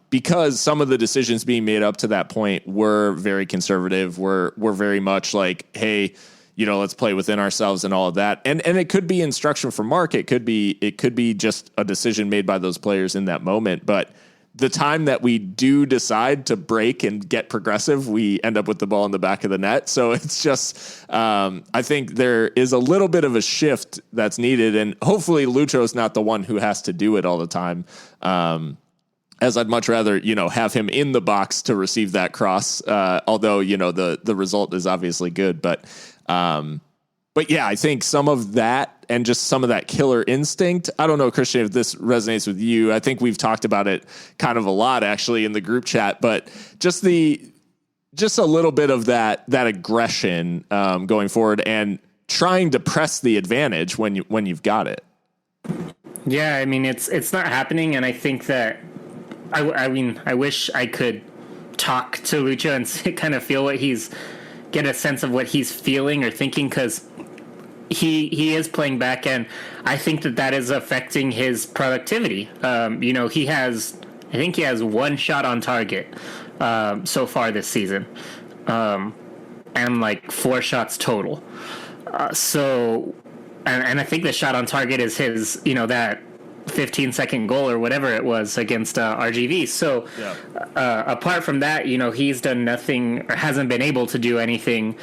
because some of the decisions being made up to that point were very conservative, were very much like, hey, let's play within ourselves and all of that. And it could be instruction from Mark. It could be just a decision made by those players in that moment. But the time that we do decide to break and get progressive, we end up with the ball in the back of the net. So it's just, I think there is a little bit of a shift that's needed. And hopefully Lucho's not the one who has to do it all the time. As I'd much rather, have him in the box to receive that cross. Although, the result is obviously good, but yeah, I think some of that and just some of that killer instinct. I don't know, Christian, if this resonates with you. I think we've talked about it kind of a lot actually in the group chat, but just a little bit of that aggression going forward and trying to press the advantage when you've got it. Yeah, I mean it's not happening, and I think that I wish I could talk to Lucho and kind of get a sense of what he's feeling or thinking, because he is playing back, and I think that is affecting his productivity. He has one shot on target so far this season, and like 4 shots total. And I think the shot on target is his, that 15-second goal or whatever it was against RGV. So apart from that, he's done nothing or hasn't been able to do anything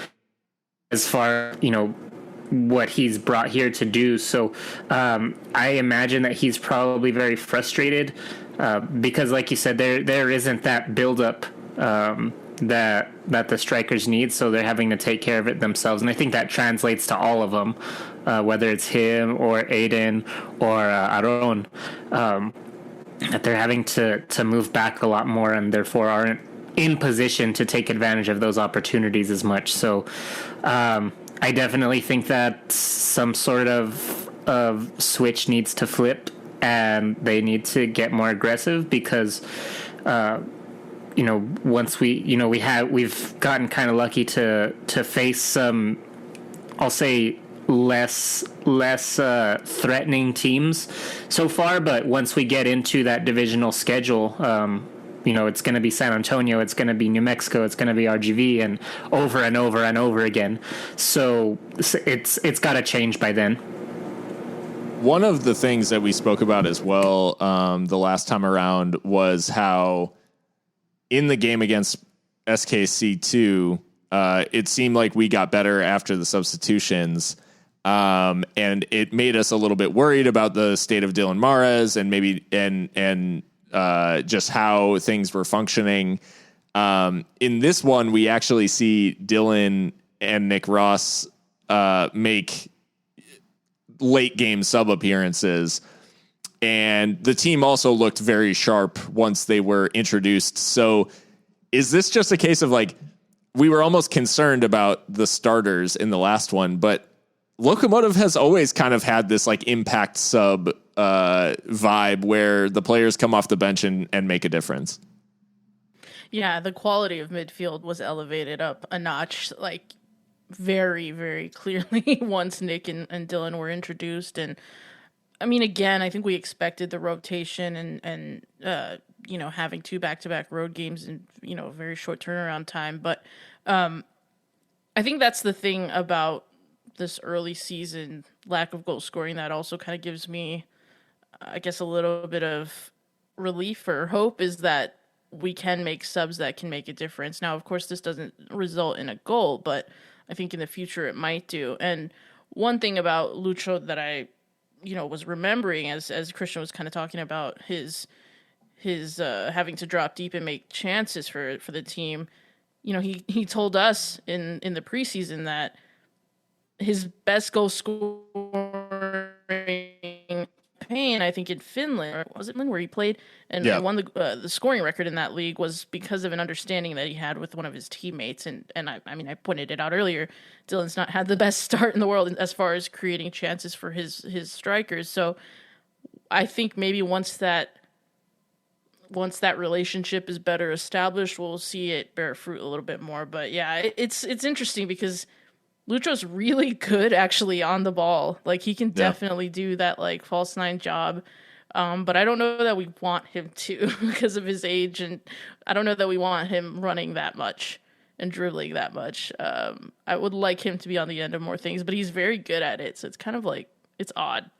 as far, what he's brought here to do. So I imagine that he's probably very frustrated because, like you said, there isn't that buildup that the strikers need, so they're having to take care of it themselves. And I think that translates to all of them, whether it's him or Aiden or Aaron, that they're having to move back a lot more and therefore aren't in position to take advantage of those opportunities as much. So I definitely think that some sort of switch needs to flip, and they need to get more aggressive because once we've gotten kind of lucky to face some, I'll say, less threatening teams so far. But once we get into that divisional schedule, it's going to be San Antonio, it's going to be New Mexico, it's going to be RGV, and over and over and over again. So it's got to change by then. One of the things that we spoke about as well the last time around was how in the game against SKC2, it seemed like we got better after the substitutions. And it made us a little bit worried about the state of Dylan Mares and maybe and just how things were functioning. In this one, we actually see Dylan and Nick Ross make late game sub appearances. And the team also looked very sharp once they were introduced. So is this just a case of like, we were almost concerned about the starters in the last one, but Locomotive has always kind of had this like impact sub vibe where the players come off the bench and make a difference. Yeah, the quality of midfield was elevated up a notch, like very, very clearly once Nick and Dylan were introduced. And I mean, again, I think we expected the rotation and having 2 back-to-back road games in, a very short turnaround time. But I think that's the thing about this early season lack of goal scoring that also kind of gives me, I guess, a little bit of relief or hope, is that we can make subs that can make a difference. Now, of course, this doesn't result in a goal, but I think in the future it might do. And one thing about Lucho that I was remembering as Christian was kind of talking about his having to drop deep and make chances for the team. He told us in the preseason that his best goal scoring campaign, I think in Finland, or was it Finland where he played and won the scoring record in that league, was because of an understanding that he had with one of his teammates. And I pointed it out earlier, Dylan's not had the best start in the world as far as creating chances for his strikers. So I think maybe once that relationship is better established, we'll see it bear fruit a little bit more. But yeah, it's interesting because Lucho's really good actually on the ball. Like he can definitely do that like false 9 job, But I don't know that we want him to because of his age, and I don't know that we want him running that much and dribbling that much. I would like him to be on the end of more things, but he's very good at it, so it's kind of like, it's odd.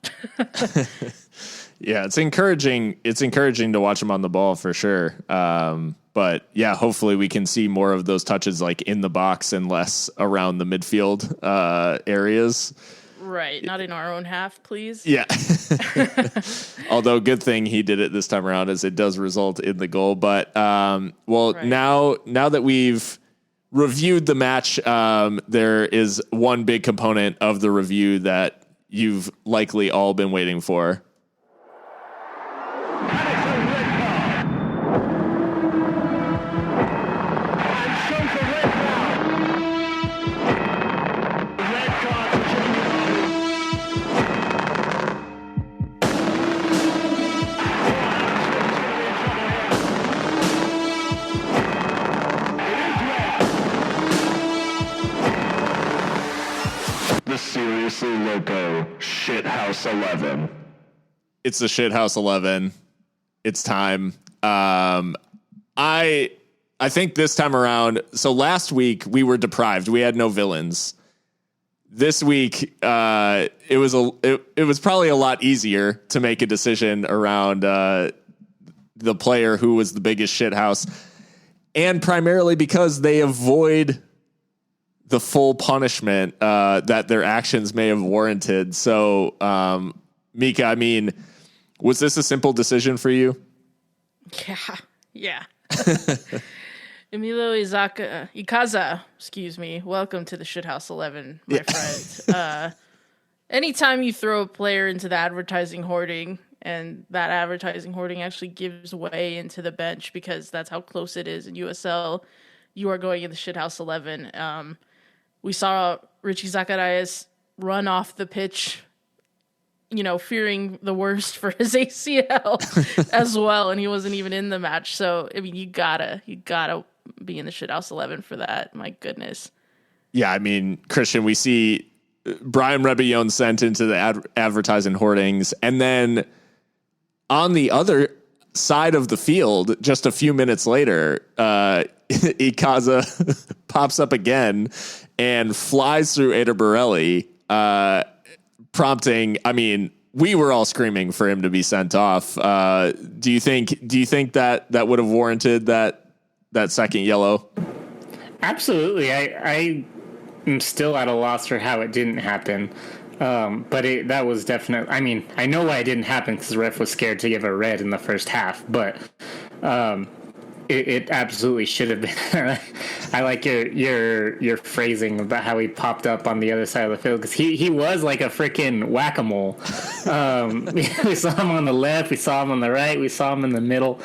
Yeah, it's encouraging. It's encouraging to watch him on the ball for sure. But yeah, hopefully we can see more of those touches like in the box and less around the midfield areas. Right, not in our own half, please. Yeah. Although good thing he did it this time around, as it does result in the goal. But right. now that we've reviewed the match, there is one big component of the review that you've likely all been waiting for. Seriously Loco Shithouse 11. It's the Shithouse 11. It's time. I think this time around. So last week we were deprived. We had no villains. This week it was probably a lot easier to make a decision around the player who was the biggest shithouse, and primarily because they avoid the full punishment that their actions may have warranted. So, Mikka, I mean, was this a simple decision for you? Yeah. Emilio Ikaza, excuse me. Welcome to the Shithouse 11, my friend. Anytime you throw a player into the advertising hoarding, and that advertising hoarding actually gives way into the bench because that's how close it is in USL, you are going in the Shithouse 11. We saw Richie Zacharias run off the pitch, fearing the worst for his ACL as well, and he wasn't even in the match. So, I mean, you gotta be in the Shithouse 11 for that. My goodness. Yeah, I mean, Christian, we see Brian Rebillon sent into the advertising hoardings, and then on the other side of the field, just a few minutes later, Ikaza pops up again and flies through Eder Borelli, prompting, I mean, we were all screaming for him to be sent off. Do you think that would have warranted that second yellow? Absolutely. I am still at a loss for how it didn't happen. But that was definitely, I mean, I know why it didn't happen because the ref was scared to give a red in the first half, but it absolutely should have been. I like your phrasing about how he popped up on the other side of the field, because he was like a freaking whack-a-mole. We saw him on the left, we saw him on the right, we saw him in the middle.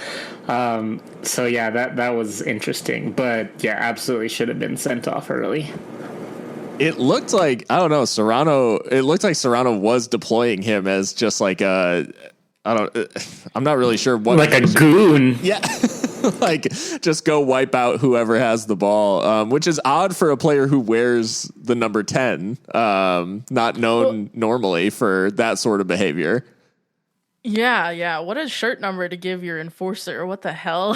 So yeah, that was interesting, but yeah, absolutely should have been sent off early. It looked like, I don't know, Serrano. It looked like Serrano was deploying him as just like I'm not really sure what. Like a goon. Yeah. Like, just go wipe out whoever has the ball, which is odd for a player who wears the number 10, not known normally for that sort of behavior. Yeah. What a shirt number to give your enforcer. What the hell?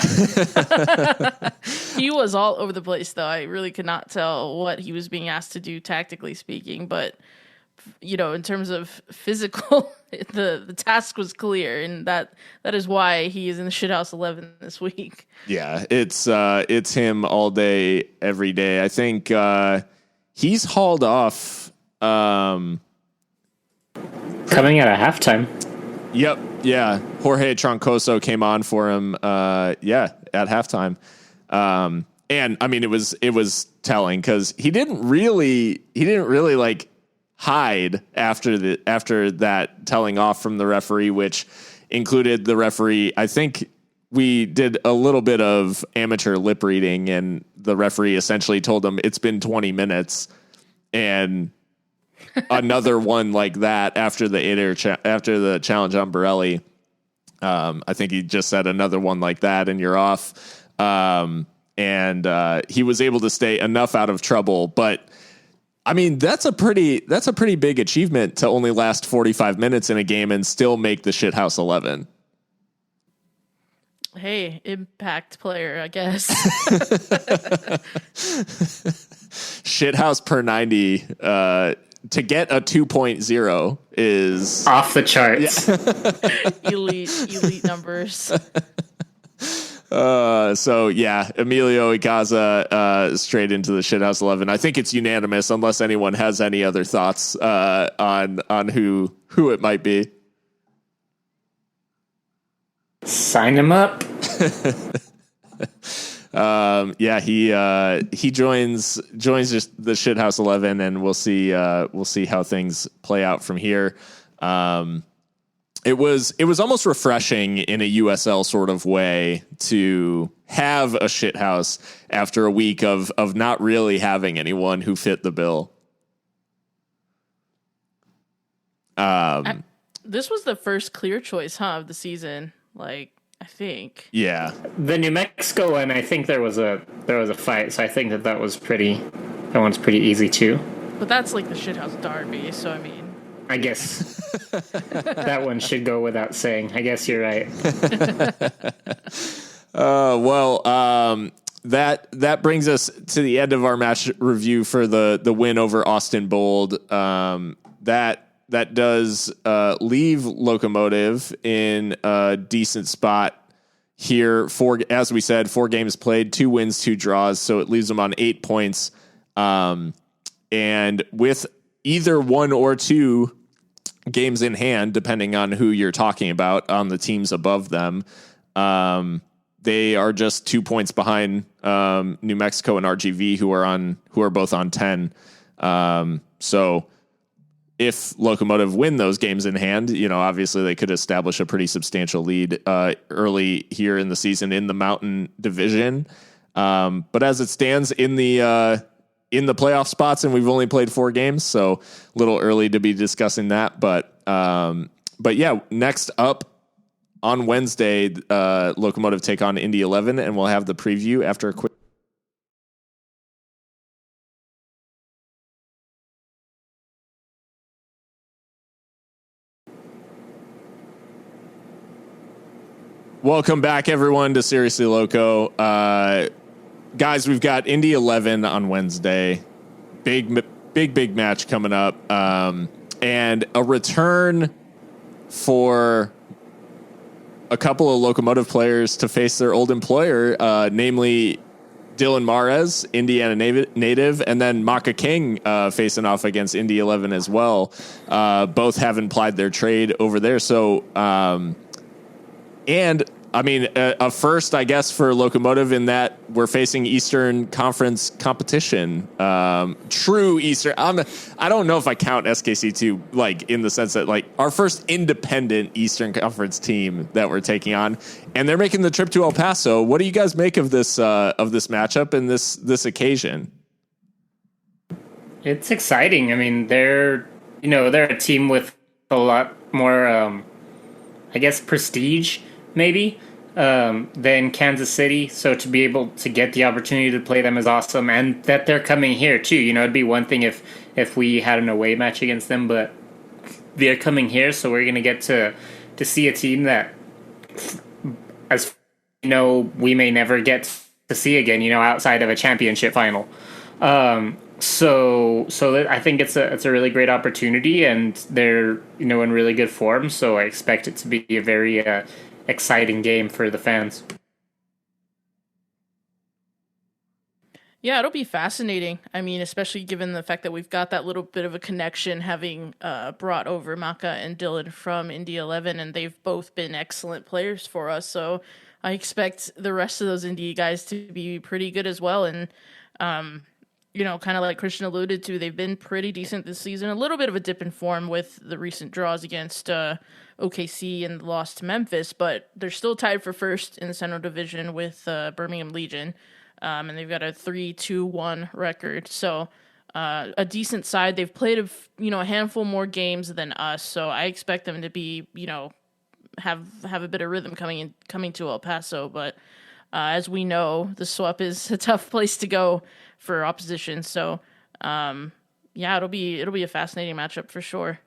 He was all over the place, though. I really could not tell what he was being asked to do, tactically speaking. But, in terms of physical, the task was clear. And that is why he is in the Shithouse 11 this week. Yeah, it's him all day, every day. I think he's hauled off. Coming out of halftime. Yep. Yeah. Jorge Troncoso came on for him. At halftime. And I mean, it was telling because he didn't really like hide after that telling off from the referee, which included the referee. I think we did a little bit of amateur lip reading, and the referee essentially told him it's been 20 minutes, and another one like that after the challenge on Borelli. I think he just said another one like that and you're off. And he was able to stay enough out of trouble, but I mean, that's a pretty big achievement to only last 45 minutes in a game and still make the shithouse 11. Hey, impact player, I guess. Shithouse per 90 to get a 2.0 is off the charts. Yeah. elite numbers. So yeah, Emilio Icaza straight into the shithouse 11. I think it's unanimous unless anyone has any other thoughts on who it might be. Sign him up. Yeah, he joins just the shithouse 11, and we'll see how things play out from here. It was almost refreshing in a USL sort of way to have a shithouse after a week of not really having anyone who fit the bill. This was the first clear choice, of the season. Like, I think. Yeah. The New Mexico one, I think there was a fight, so I think that one's pretty easy too. But that's like the shithouse derby, so I mean, I guess that one should go without saying. I guess you're right. That brings us to the end of our match review for the win over Austin Bold. That does leave Locomotive in a decent spot here. As we said, 4 games played, 2 wins, 2 draws, so it leaves them on 8 points. And with either 1 or 2 games in hand, depending on who you're talking about, on the teams above them, they are just 2 points behind New Mexico and RGV, who are both on 10. So if Locomotive win those games in hand, obviously they could establish a pretty substantial lead early here in the season in the Mountain Division. But as it stands in the playoff spots, and we've only played 4 games, so a little early to be discussing that. But yeah, next up on Wednesday, Locomotive take on Indy 11, and we'll have the preview after a quick. Welcome back, everyone, to Seriously Loco. Guys, we've got Indy 11 on Wednesday. Big match coming up. And a return for a couple of Locomotive players to face their old employer, namely Dylan Mares, Indiana native, and then Maka King facing off against Indy 11 as well. Both have implied their trade over there. So, and I mean, a first, I guess, for Locomotive in that we're facing Eastern Conference competition. True Eastern. I don't know if I count SKC2 like in the sense that like our first independent Eastern Conference team that we're taking on, and they're making the trip to El Paso. What do you guys make of this matchup and this occasion? It's exciting. I mean, they're a team with a lot more, I guess, prestige maybe than Kansas City. So to be able to get the opportunity to play them is awesome, and that they're coming here too. It'd be one thing if we had an away match against them, but they're coming here, so we're gonna get to see a team that, as we may never get to see again. Outside of a championship final. So I think it's a really great opportunity, and they're in really good form. So I expect it to be a very exciting game for the fans. Yeah, it'll be fascinating. I mean, especially given the fact that we've got that little bit of a connection, having brought over Maka and Dylan from Indy 11, and they've both been excellent players for us. So I expect the rest of those Indy guys to be pretty good as well. And kind of like Christian alluded to, they've been pretty decent this season. A little bit of a dip in form with the recent draws against OKC and the loss to Memphis, but they're still tied for first in the Central Division with Birmingham Legion, and they've got a 3-2-1 record. So a decent side. They've played a handful more games than us, so I expect them to be have a bit of rhythm coming to El Paso. But as we know, the SWAP is a tough place to go for opposition. So yeah, it'll be a fascinating matchup for sure.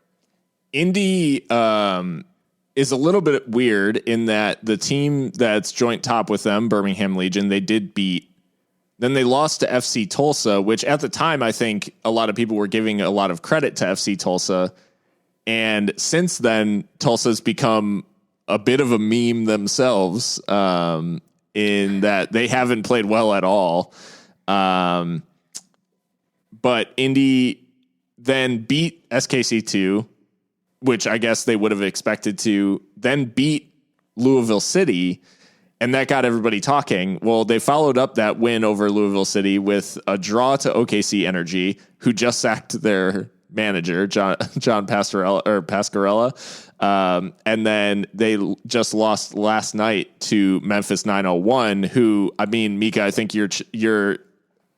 Indy is a little bit weird in that the team that's joint top with them, Birmingham Legion, they did beat. Then they lost to FC Tulsa, which at the time I think a lot of people were giving a lot of credit to FC Tulsa. And since then, Tulsa's become a bit of a meme themselves in that they haven't played well at all. But Indy then beat SKC2, which I guess they would have expected to, then beat Louisville City, and that got everybody talking. Well, they followed up that win over Louisville City with a draw to OKC Energy, who just sacked their manager, John Pascarella. And then they just lost last night to Memphis 901, who, I mean, Mikka, I think your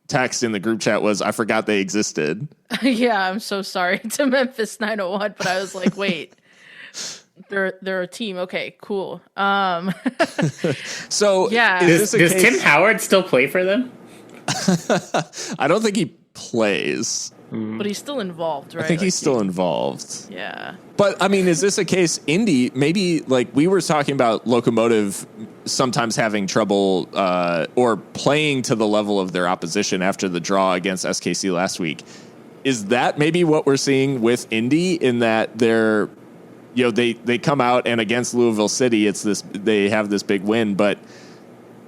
text in the group chat was, I forgot they existed. Yeah, I'm so sorry to Memphis 901, but I was like, wait, they're a team. Okay, cool. So yeah, does Tim Howard still play for them? I don't think he plays. But he's still involved, right? I think he's still involved. Yeah. But, I mean, is this a case, Indy, maybe, like, we were talking about Locomotive sometimes having trouble or playing to the level of their opposition after the draw against SKC last week. Is that maybe what we're seeing with Indy, in that they're, you know, they come out and against Louisville City, they have this big win, but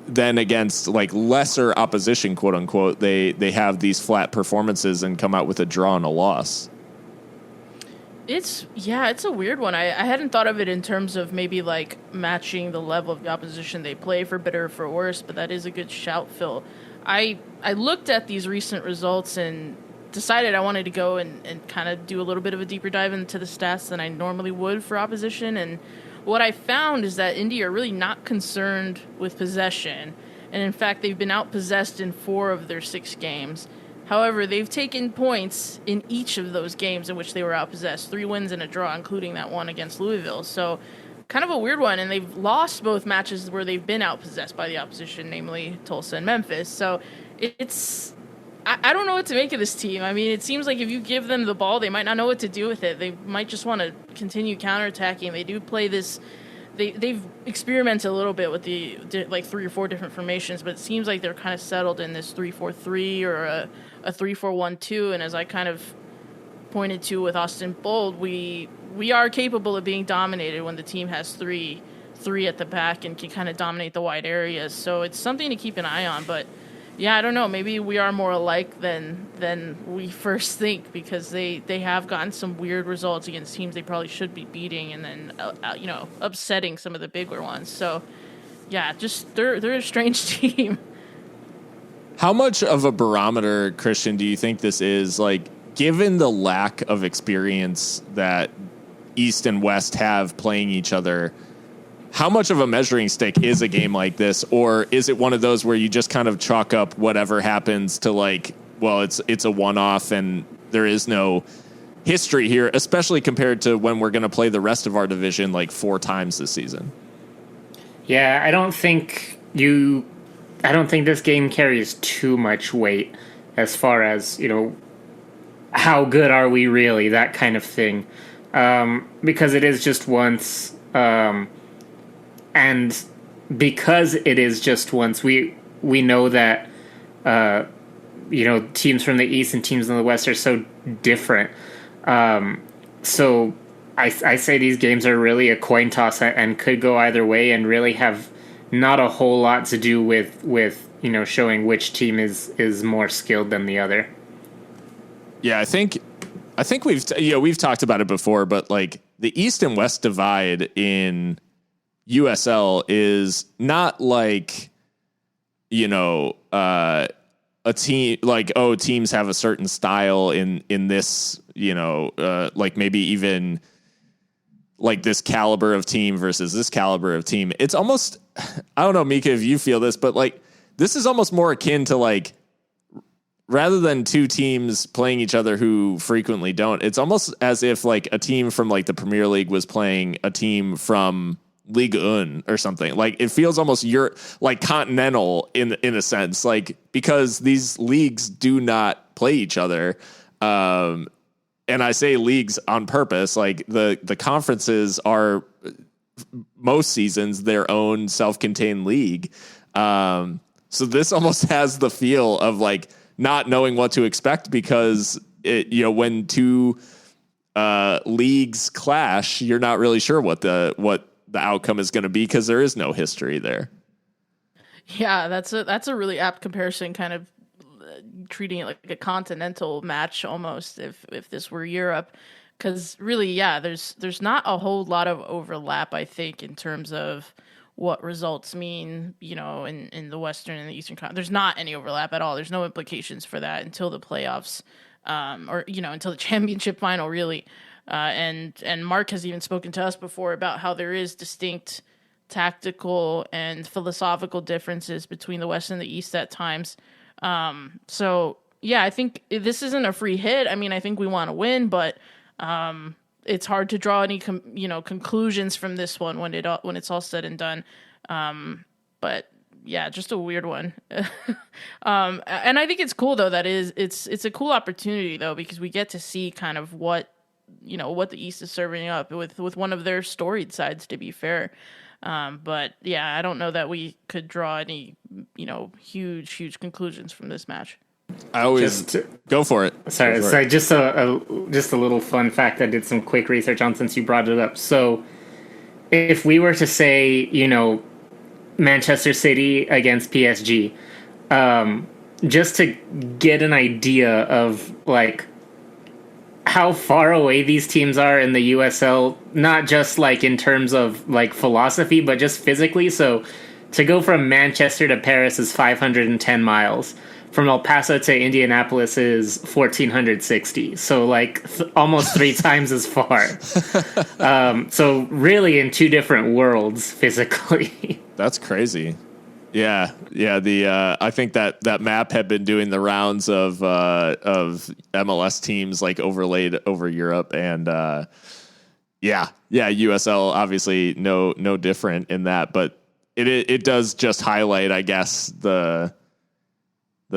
then against like lesser opposition, quote unquote, they have these flat performances and come out with a draw and a loss. It's a weird one. I hadn't thought of it in terms of maybe like matching the level of the opposition they play, for better or for worse, but that is a good shout, Phil. I looked at these recent results and decided I wanted to go and kind of do a little bit of a deeper dive into the stats than I normally would for opposition. And what I found is that Indy are really not concerned with possession. And in fact, they've been outpossessed in 4 of their 6 games. However, they've taken points in each of those games in which they were outpossessed. 3 wins and a draw, including that one against Louisville. So kind of a weird one. And they've lost both matches where they've been outpossessed by the opposition, namely Tulsa and Memphis. So I don't know what to make of this team. I mean, it seems like if you give them the ball, they might not know what to do with it. They might just want to continue counterattacking. They do play this. They've experimented a little bit with the like 3 or 4 different formations, but it seems like they're kind of settled in this 3-4-3 or a 3-4-1-2. And as I kind of pointed to with Austin Bold, we are capable of being dominated when the team has three at the back and can kind of dominate the wide areas. So it's something to keep an eye on, but. Yeah, I don't know. Maybe we are more alike than we first think, because they have gotten some weird results against teams they probably should be beating, and then upsetting some of the bigger ones. So, yeah, just they're a strange team. How much of a barometer, Christian, do you think this is? Like, given the lack of experience that East and West have playing each other, how much of a measuring stick is a game like this? Or is it one of those where you just kind of chalk up whatever happens to like, well, it's a one-off and there is no history here, especially compared to when we're going to play the rest of our division like 4 times this season? Yeah, I don't think this game carries too much weight as far as, how good are we really, that kind of thing. Because it is just once, and because it is just once, we know that, teams from the East and teams in the West are so different. So I say these games are really a coin toss and could go either way, and really have not a whole lot to do with showing which team is more skilled than the other. Yeah, I think we've talked about it before, but like the East and West divide in USL is not like, a team like, oh, teams have a certain style in this, like maybe even like this caliber of team versus this caliber of team. It's almost, I don't know, Mikka, if you feel this, but like this is almost more akin to like, rather than 2 teams playing each other who frequently don't, it's almost as if like a team from like the Premier League was playing a team from Ligue 1 or something. Like it feels almost like continental in a sense, like because these leagues do not play each other. And I say leagues on purpose. Like the conferences are most seasons their own self-contained league. So this almost has the feel of like not knowing what to expect because when two leagues clash, you're not really sure what the outcome is going to be because there is no history there. Yeah, that's a really apt comparison, kind of treating it like a continental match almost if this were Europe, because really, yeah, there's not a whole lot of overlap, I think, in terms of what results mean, in the Western and the Eastern Continent. There's not any overlap at all. There's no implications for that until the playoffs, or until the championship final, really. And Mark has even spoken to us before about how there is distinct tactical and philosophical differences between the West and the East at times. So yeah, I think this isn't a free hit. I mean, I think we want to win, but it's hard to draw any conclusions from this one when it's all said and done. But yeah, just a weird one. And I think it's cool though it's a cool opportunity though, because we get to see kind of what the East is serving up with one of their storied sides, to be fair. But yeah, I don't know that we could draw any, huge conclusions from this match. I always go for it. Sorry, just a little fun fact I did some quick research on since you brought it up. So if we were to say, Manchester City against PSG, just to get an idea of like how far away these teams are in the USL, not just like in terms of like philosophy, but just physically. So to go from Manchester to Paris is 510 miles. From El Paso to Indianapolis is 1,460. So like almost 3 times as far. So really in 2 different worlds physically. That's crazy. Yeah. I think that map had been doing the rounds of MLS teams like overlaid over Europe, and USL obviously no different in that, but it does just highlight, I guess, the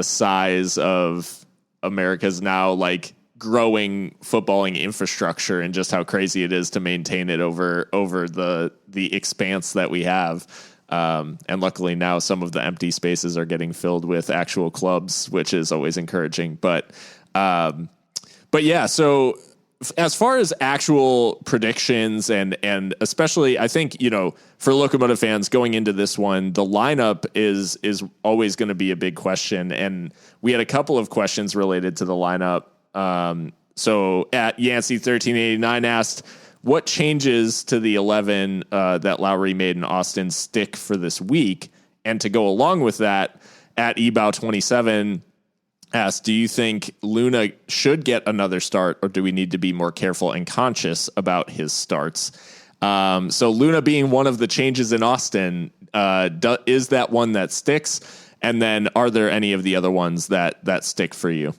size of America's now like growing footballing infrastructure and just how crazy it is to maintain it over the expanse that we have. And luckily now some of the empty spaces are getting filled with actual clubs, which is always encouraging. But yeah, so as far as actual predictions and especially, I think, for Locomotive fans going into this one, the lineup is always going to be a big question. And we had a couple of questions related to the lineup. So at Yancey 1389 asked, what changes to the 11 that Lowry made in Austin stick for this week? And to go along with that, at Ebow 27 asked, do you think Luna should get another start, or do we need to be more careful and conscious about his starts? So Luna being one of the changes in Austin, is that one that sticks? And then are there any of the other ones that stick for you?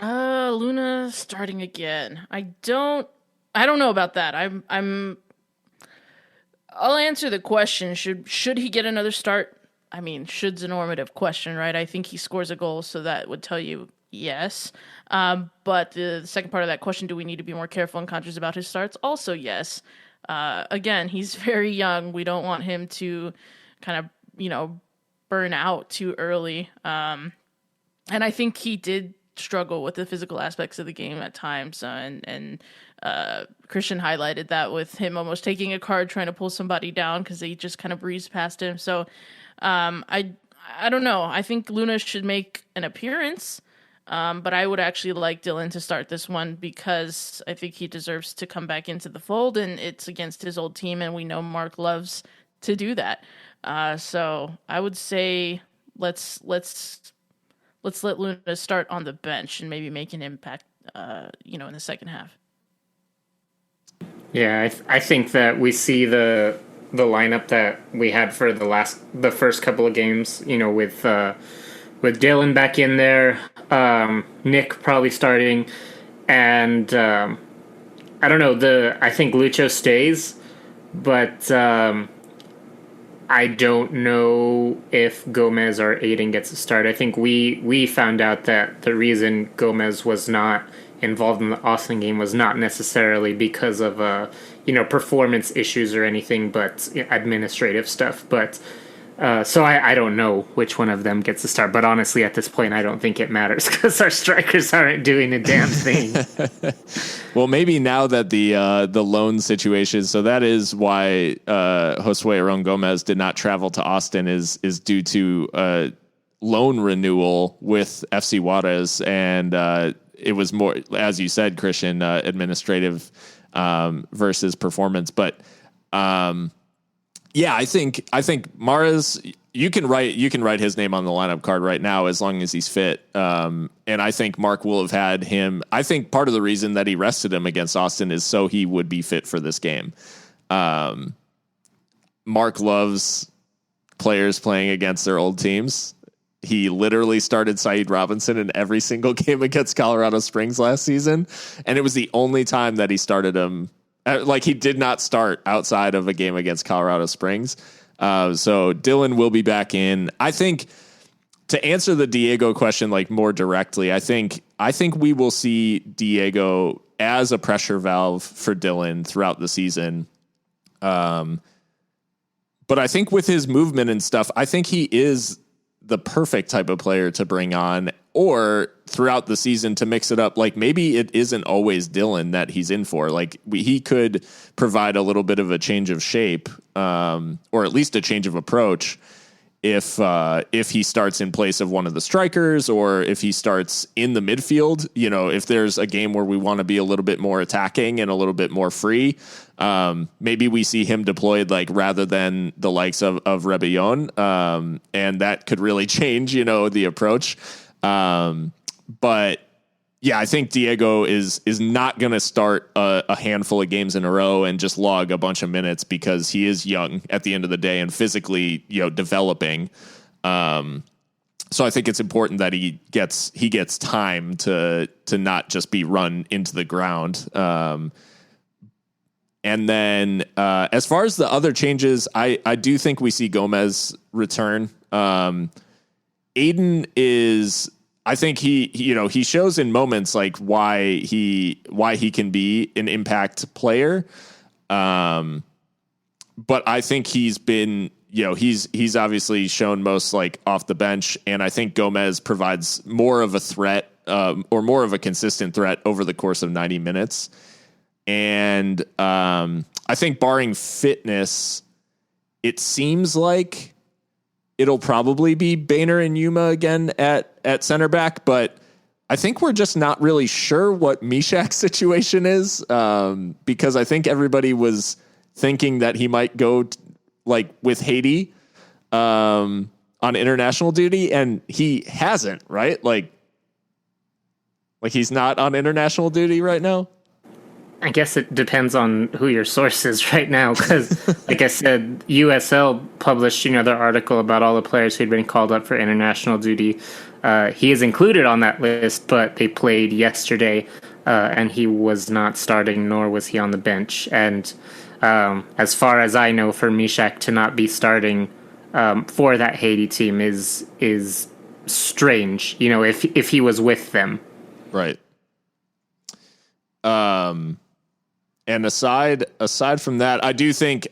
Luna starting again. I don't know about that. I'll answer the question. Should he get another start? I mean, should's a normative question, right? I think he scores a goal, so that would tell you yes. But the second part of that question, do we need to be more careful and conscious about his starts? Also, yes. Again, he's very young. We don't want him to kind of, burn out too early. And I think he did struggle with the physical aspects of the game at times. And Christian highlighted that with him almost taking a card, trying to pull somebody down because they just kind of breezed past him. So I don't know. I think Luna should make an appearance. But I would actually like Dylan to start this one because I think he deserves to come back into the fold, and it's against his old team, and we know Mark loves to do that. So I would say let's let Luna start on the bench and maybe make an impact, in the second half. Yeah, I think that we see the lineup that we had for the first couple of games, with Dylan back in there, Nick probably starting, and I don't know. I think Lucho stays, but I don't know if Gomez or Aiden gets a start. I think we found out that the reason Gomez was not involved in the Austin game was not necessarily because of performance issues or anything, but administrative stuff. But so I don't know which one of them gets a start. But honestly, at this point, I don't think it matters because our strikers aren't doing a damn thing. Well, maybe now that the loan situation, so that is why Josue Aron Gomez did not travel to Austin is due to loan renewal with FC Juarez, and it was more, as you said, Christian, administrative versus performance. But yeah, I think Mahrez, you can write his name on the lineup card right now as long as he's fit. And I think Mark will have had him. I think part of the reason that he rested him against Austin is so he would be fit for this game. Mark loves players playing against their old teams. He literally started Saeed Robinson in every single game against Colorado Springs last season, and it was the only time that he started him. Like, he did not start outside of a game against Colorado Springs. So Dylan will be back in. I think, to answer the Diego question like more directly, I think we will see Diego as a pressure valve for Dylan throughout the season. But I think with his movement and stuff, I think he is the perfect type of player to bring on, or throughout the season to mix it up. Like, maybe it isn't always Dylan that he's in for. Like, he could provide a little bit of a change of shape, or at least a change of approach if he starts in place of one of the strikers, or if he starts in the midfield. You know, if there's a game where we want to be a little bit more attacking and a little bit more free, maybe we see him deployed like rather than the likes of Rebellon, and that could really change, the approach. But yeah, I think Diego is not going to start a handful of games in a row and just log a bunch of minutes, because he is young at the end of the day and physically, developing. So I think it's important that he gets time to not just be run into the ground. And then as far as the other changes, I do think we see Gomez return. Aiden is, I think he shows in moments like why he can be an impact player. But I think he's been, he's obviously shown most like off the bench. And I think Gomez provides more of a threat, or more of a consistent threat over the course of 90 minutes. And I think barring fitness, it seems like it'll probably be Boehner and Yuma again at center back, but I think we're just not really sure what Mishak's situation is, because I think everybody was thinking that he might go like with Haiti on international duty, and he hasn't, right? Like he's not on international duty right now. I guess it depends on who your source is right now, because, like I said, USL published, their article about all the players who'd been called up for international duty. He is included on that list, but they played yesterday, and he was not starting, nor was he on the bench. And as far as I know, for Mishak to not be starting for that Haiti team is strange. If he was with them, right. And aside from that, I do think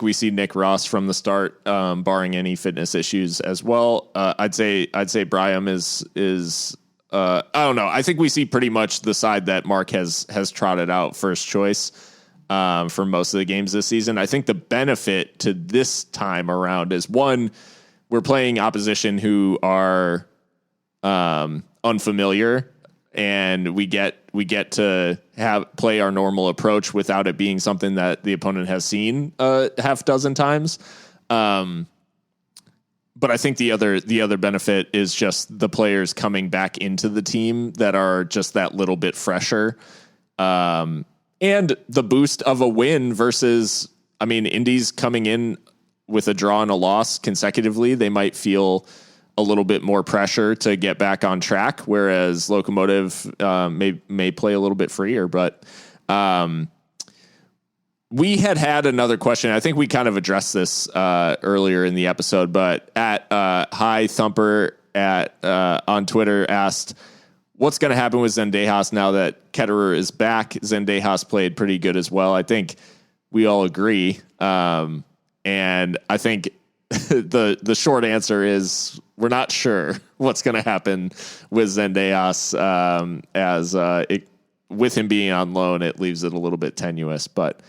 we see Nick Ross from the start, barring any fitness issues as well. I'd say Brahim is I don't know. I think we see pretty much the side that Mark has trotted out first choice for most of the games this season. I think the benefit to this time around is, one, we're playing opposition who are unfamiliar, and we get to play our normal approach without it being something that the opponent has seen half dozen times. But I think the other benefit is just the players coming back into the team that are just that little bit fresher, and the boost of a win versus, Indy's coming in with a draw and a loss consecutively. They might feel a little bit more pressure to get back on track, whereas Locomotive may play a little bit freer. But we had another question. I think we kind of addressed this earlier in the episode, but at High Thumper on Twitter asked, what's going to happen with Zendejas now that Ketterer is back? Zendejas played pretty good as well. I think we all agree. And I think the short answer is we're not sure what's going to happen with Zendejas with him being on loan. It leaves it a little bit tenuous, but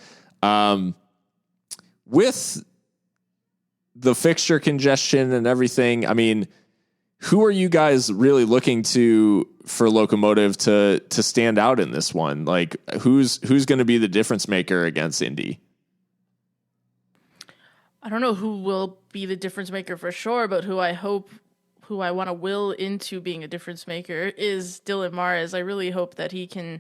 with the fixture congestion and everything, I mean, who are you guys really looking to for Locomotive to stand out in this one? Like, who's going to be the difference maker against Indy? I don't know who will be the difference maker for sure, but who I want to will into being a difference maker is Dylan Mares. I really hope that he can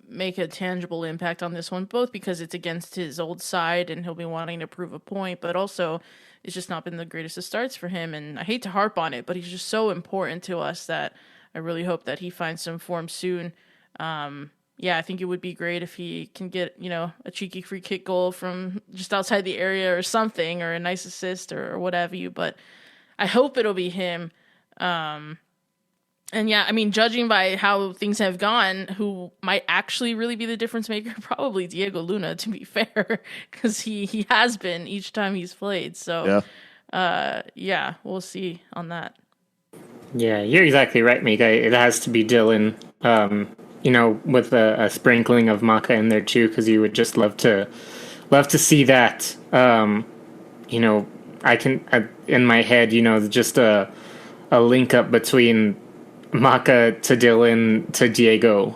make a tangible impact on this one, both because it's against his old side and he'll be wanting to prove a point, but also it's just not been the greatest of starts for him. And I hate to harp on it, but he's just so important to us that I really hope that he finds some form soon. I think it would be great if he can get, a cheeky free kick goal from just outside the area or something, or a nice assist or what have you, but I hope it'll be him. Judging by how things have gone, who might actually really be the difference maker, probably Diego Luna, to be fair, because he has been each time he's played. So, we'll see on that. Yeah, you're exactly right, Mikka. It has to be Dylan, with a sprinkling of Mikka in there too, because you would just love to see that. I can, in my head, just a link up between Mikka to Dylan to Diego,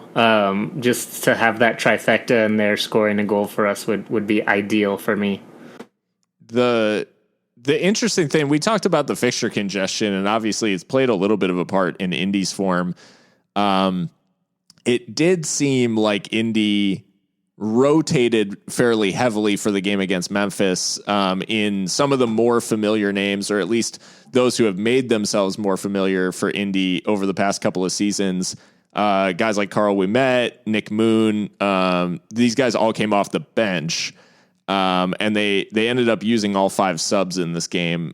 just to have that trifecta and they're scoring a goal for us would be ideal for me. The interesting thing, we talked about the fixture congestion, and obviously it's played a little bit of a part in Indy's form. It did seem like Indy rotated fairly heavily for the game against Memphis in some of the more familiar names, or at least those who have made themselves more familiar for Indy over the past couple of seasons. Guys like Carl Ouimet, Nick Moon, these guys all came off the bench, and they ended up using all 5 subs in this game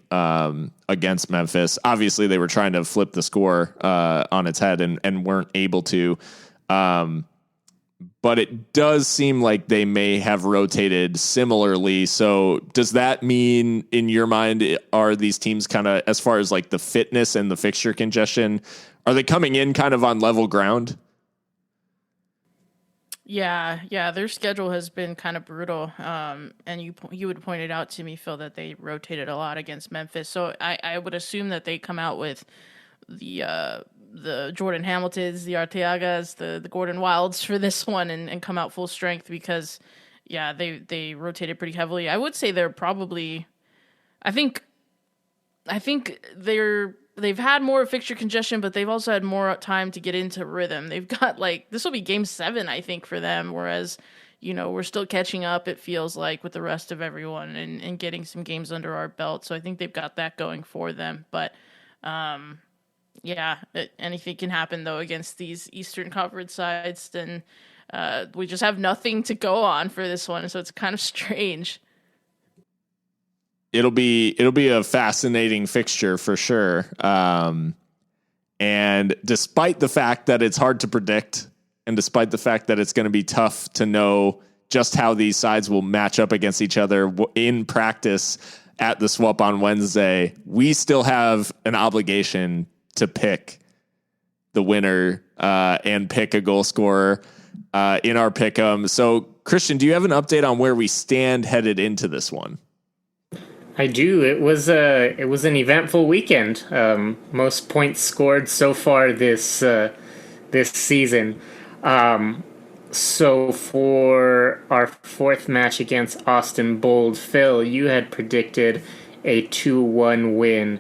against Memphis. Obviously, they were trying to flip the score on its head and weren't able to. But it does seem like they may have rotated similarly. So does that mean, in your mind, are these teams kind of, as far as like the fitness and the fixture congestion, are they coming in kind of on level ground? Yeah, their schedule has been kind of brutal. And you would point it out to me, Phil, that they rotated a lot against Memphis. So I would assume that they come out with the Jordan Hamiltons, the Arteagas, the Gordon Wilds for this one and come out full strength because, they rotated pretty heavily. I would say they're probably, I think they've had more fixture congestion, but they've also had more time to get into rhythm. They've got this will be game 7, I think, for them, whereas, we're still catching up, it feels like, with the rest of everyone and getting some games under our belt. So I think they've got that going for them. But, anything can happen, though, against these Eastern Conference sides. Then we just have nothing to go on for this one, so it's kind of strange. It'll be a fascinating fixture for sure. And despite the fact that it's hard to predict, and despite the fact that it's going to be tough to know just how these sides will match up against each other in practice at the swap on Wednesday, we still have an obligation to pick the winner and pick a goal scorer in our pick'em. So, Christian, do you have an update on where we stand headed into this one? I do. It was an eventful weekend. Most points scored so far this season. So for our 4th match against Austin Bold, Phil, you had predicted a 2-1 win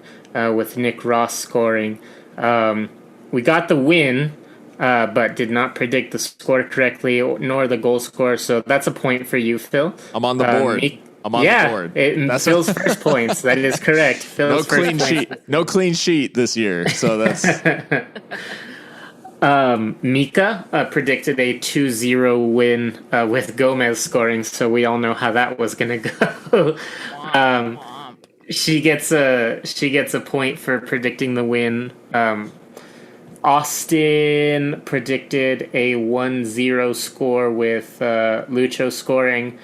with Nick Ross scoring. We got the win, but did not predict the score correctly nor the goal score. So that's a point for you, Phil. I'm on the board. I'm on the board. That's Phil's first points. That is correct. No clean sheet this year. So that's Mikka predicted a 2-0 win with Gomez scoring, so we all know how that was going to go. She gets a point for predicting the win. Austin predicted a 1-0 score with Lucho scoring.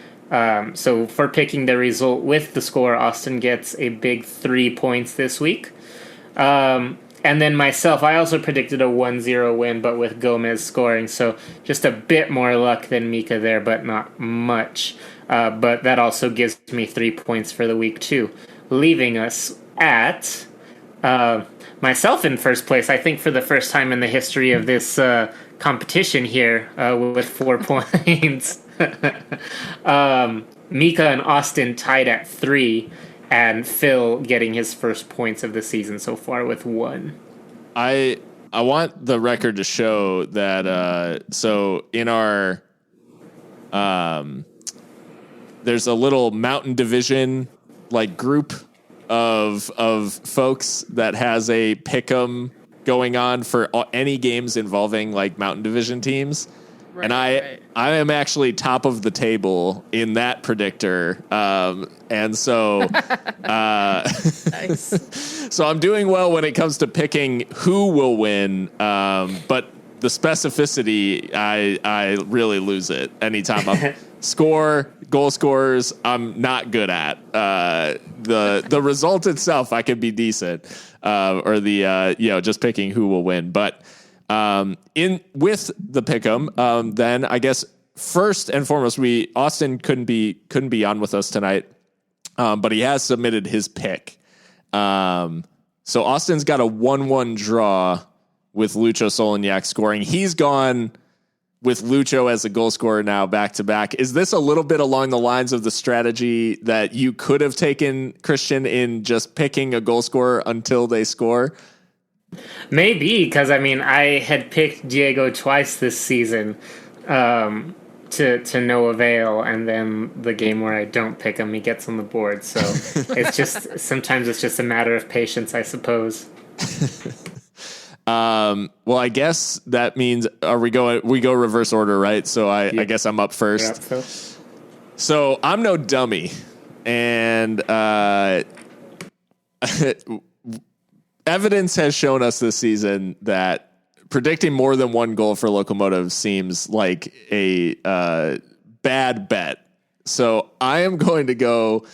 So for picking the result with the score, Austin gets a big 3 points this week. And then myself, I also predicted a 1-0 win, but with Gomez scoring. So just a bit more luck than Mikka there, but not much. But that also gives me 3 points for the week, too. Leaving us at myself in first place, I think for the first time in the history of this competition here, with 4 points. Mikka and Austin tied at 3. And Phil getting his first points of the season so far with 1. I want the record to show that. So in our, there's a little Mountain Division like group of folks that has a pick'em going on for any games involving like Mountain Division teams. Right, and I am actually top of the table in that predictor. And so, nice. So I'm doing well when it comes to picking who will win. But the specificity, I really lose it anytime I'm goal scorers. I'm not good at the result itself. I could be decent, or the just picking who will win, but. In with the pick'em, then I guess first and foremost, Austin couldn't be on with us tonight, but he has submitted his pick. So Austin's got a 1-1 draw with Lucho Solignac scoring. He's gone with Lucho as a goal scorer now back to back. Is this a little bit along the lines of the strategy that you could have taken, Christian, in just picking a goal scorer until they score? Maybe, because I had picked Diego twice this season to no avail, and then the game where I don't pick him, he gets on the board. So sometimes it's just a matter of patience, I suppose. Well, I guess that means we go reverse order, right? So I guess I'm up first. Yeah, so I'm no dummy, and evidence has shown us this season that predicting more than 1 goal for Locomotive seems like a bad bet. So I am going to go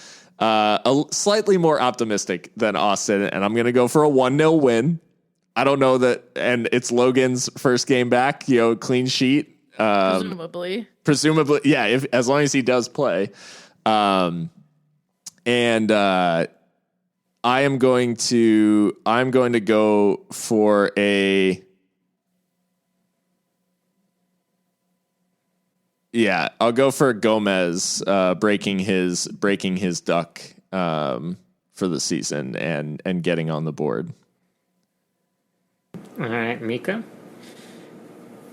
slightly more optimistic than Austin, and I'm going to go for a 1-0 win. I don't know that, and it's Logan's first game back, clean sheet. Presumably, yeah, as long as he does play. I'm going to go for I'll go for Gomez breaking his duck for the season and getting on the board. All right, Mikka.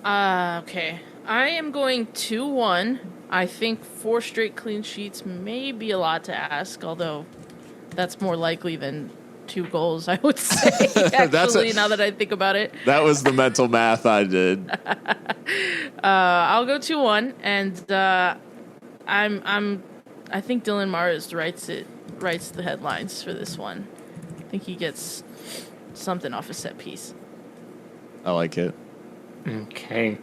Okay. I am going 2-1. I think 4 straight clean sheets may be a lot to ask, although that's more likely than 2 goals, I would say, actually, now that I think about it. That was the mental math I did. I'll go 2-1, and I think Dylan Mares writes the headlines for this one. I think he gets something off a set piece. I like it. Okay.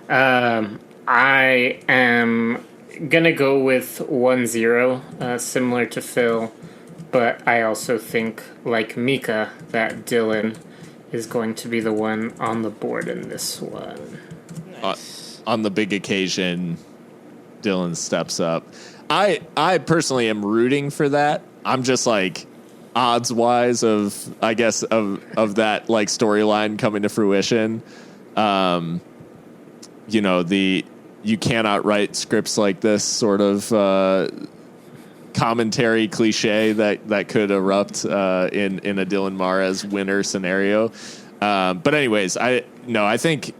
I am going to go with 1-0, similar to Phil, but I also think, like Mikka, that Dylan is going to be the one on the board in this one. Nice. On the big occasion, Dylan steps up. I personally am rooting for that. I'm just like odds wise of that like storyline coming to fruition. You cannot write scripts like this sort of commentary cliche that could erupt in a Dylan Mares winner scenario. But anyways, I think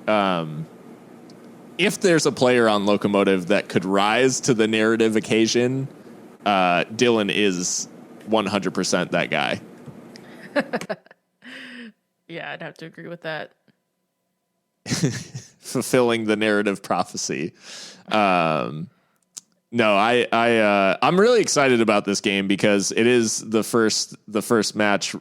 if there's a player on Locomotive that could rise to the narrative occasion, Dylan is 100% that guy. Yeah, I'd have to agree with that. fulfilling the narrative prophecy. No, I'm really excited about this game because it is the first match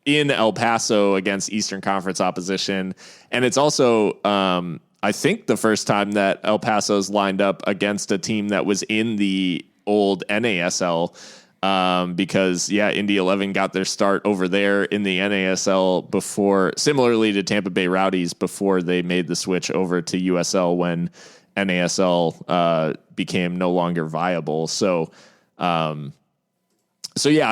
in El Paso against Eastern Conference opposition, and it's also I think the first time that El Paso's lined up against a team that was in the old NASL. Because Indy 11 got their start over there in the NASL before, similarly to Tampa Bay Rowdies, before they made the switch over to USL when NASL became no longer viable. So I'm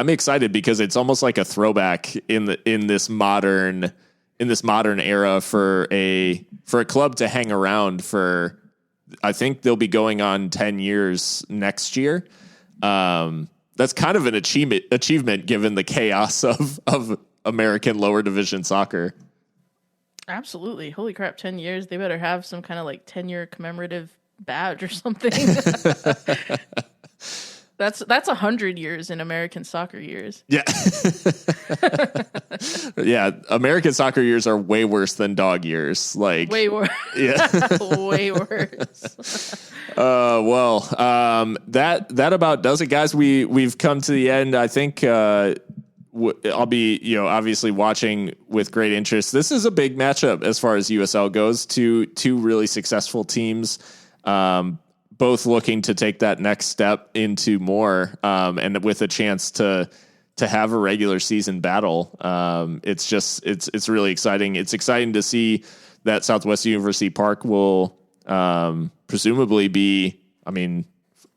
excited because it's almost like a throwback in this modern era for a club to hang around for. I think they'll be going on 10 years next year. That's kind of an achievement given the chaos of American lower division soccer. Absolutely. Holy crap, 10 years. They better have some kind of like 10-year commemorative badge or something. That's 100 years in American soccer years. Yeah. Yeah. American soccer years are way worse than dog years. Like way worse. Yeah. Way worse. That about does it, guys. We've come to the end. I think, I'll be, obviously watching with great interest. This is a big matchup as far as USL goes. Two really successful teams, both looking to take that next step into more, and with a chance to have a regular season battle. It's really exciting. It's exciting to see that Southwest University Park will presumably be,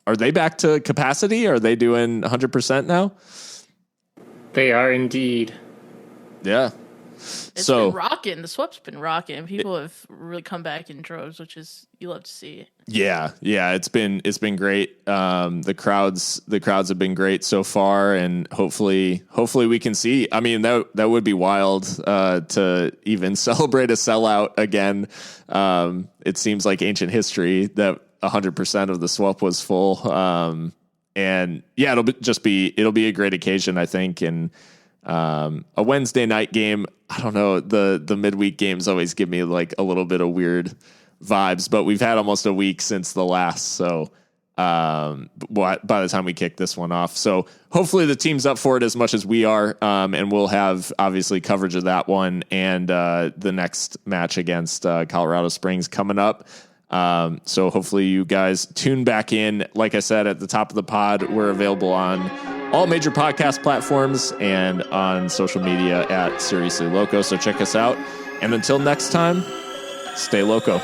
are they back to capacity? Are they doing 100% now? They are indeed. Yeah. It's been rocking. The SWEP's been rocking. People have really come back in droves, which is, you love to see. Yeah. It's been great. The crowds have been great so far, and hopefully we can see. That would be wild to even celebrate a sellout again. It seems like ancient history that 100% of the SWEP was full. It'll be a great occasion, I think, and a Wednesday night game. I don't know. The midweek games always give me like a little bit of weird vibes, but we've had almost a week since the last. So, by the time we kick this one off, so hopefully the team's up for it as much as we are. And we'll have obviously coverage of that one and, the next match against, Colorado Springs coming up. So hopefully you guys tune back in. Like I said, at the top of the pod, we're available on all major podcast platforms and on social media at Seriously Loco. So check us out. And until next time, stay loco.